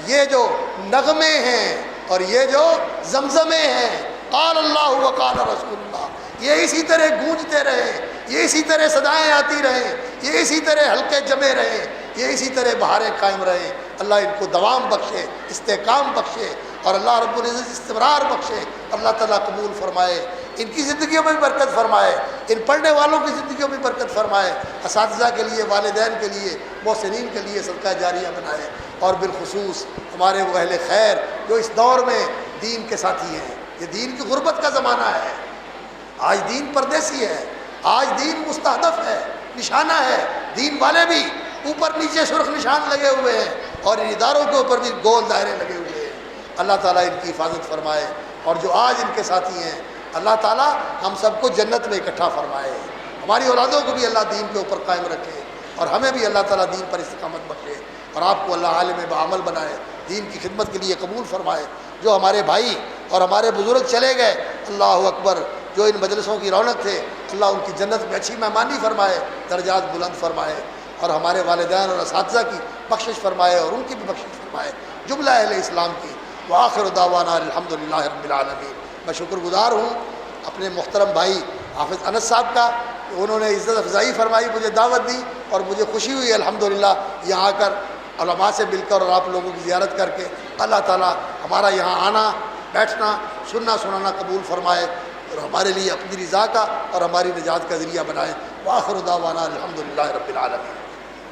یہ جو نغمے ہیں اور یہ جو زمزمے ہیں، قال اللہ وقال رسول اللہ، یہ اسی طرح گونجتے رہے، یہ اسی طرح صدائیں آتی رہیں، یہ اسی طرح حلقے جمے رہیں، یہ اسی طرح بہاریں قائم رہیں۔ اللہ ان کو دوام بخشے، استحکام بخشے، اور اللہ رب العزت استمرار بخشے، اللہ تعالیٰ قبول فرمائے، ان کی زندگیوں میں بھی برکت فرمائے، ان پڑھنے والوں کی زندگیوں میں برکت فرمائے، اساتذہ کے لیے، والدین کے لیے، محسنین کے لیے صدقہ جاریہ بنائے، اور بالخصوص ہمارے وہ اہل خیر جو اس دور میں دین کے ساتھی ہیں۔ یہ دین کی غربت کا زمانہ ہے، آج دین پردیسی ہے، آج دین مستہدف ہے، نشانہ ہے، دین والے بھی اوپر نیچے سرخ نشان لگے ہوئے ہیں اور ان اداروں کے اوپر بھی گول دائرے لگے ہوئے ہیں۔ اللہ تعالیٰ ان کی حفاظت فرمائے، اور جو آج ان کے ساتھی ہیں اللہ تعالیٰ ہم سب کو جنت میں اکٹھا فرمائے، ہماری اولادوں کو بھی اللہ دین کے اوپر قائم رکھے، اور ہمیں بھی اللہ تعالیٰ دین پر استقامت بخشے، اور آپ کو اللہ عالم بعمل بنائے، دین کی خدمت کے لیے قبول فرمائے۔ جو ہمارے بھائی اور ہمارے بزرگ چلے گئے، اللہ اکبر، جو ان مجلسوں کی رونق تھے، اللہ ان کی جنت میں اچھی مہمانی فرمائے، درجات بلند فرمائے، اور ہمارے والدین اور اساتذہ کی بخشش فرمائے اور ان کی بھی بخشش فرمائے، جملہ اہل اسلام کی۔ وآخر دعوانا الحمدللہ رب العالمین۔ میں شکر گزار ہوں اپنے محترم بھائی حافظ انس صاحب کا، انہوں نے عزت افزائی فرمائی، مجھے دعوت دی، اور مجھے خوشی ہوئی الحمدللہ یہاں آ کر علماء سے مل کر اور آپ لوگوں کی زیارت کر کے۔ اللہ تعالیٰ ہمارا یہاں آنا، بیٹھنا، سننا سنانا قبول فرمائے، اور ہمارے لیے اپنی رضا کا اور ہماری نجات کا ذریعہ بنائے۔ وآخر دعوانا الحمدللہ رب العالمین۔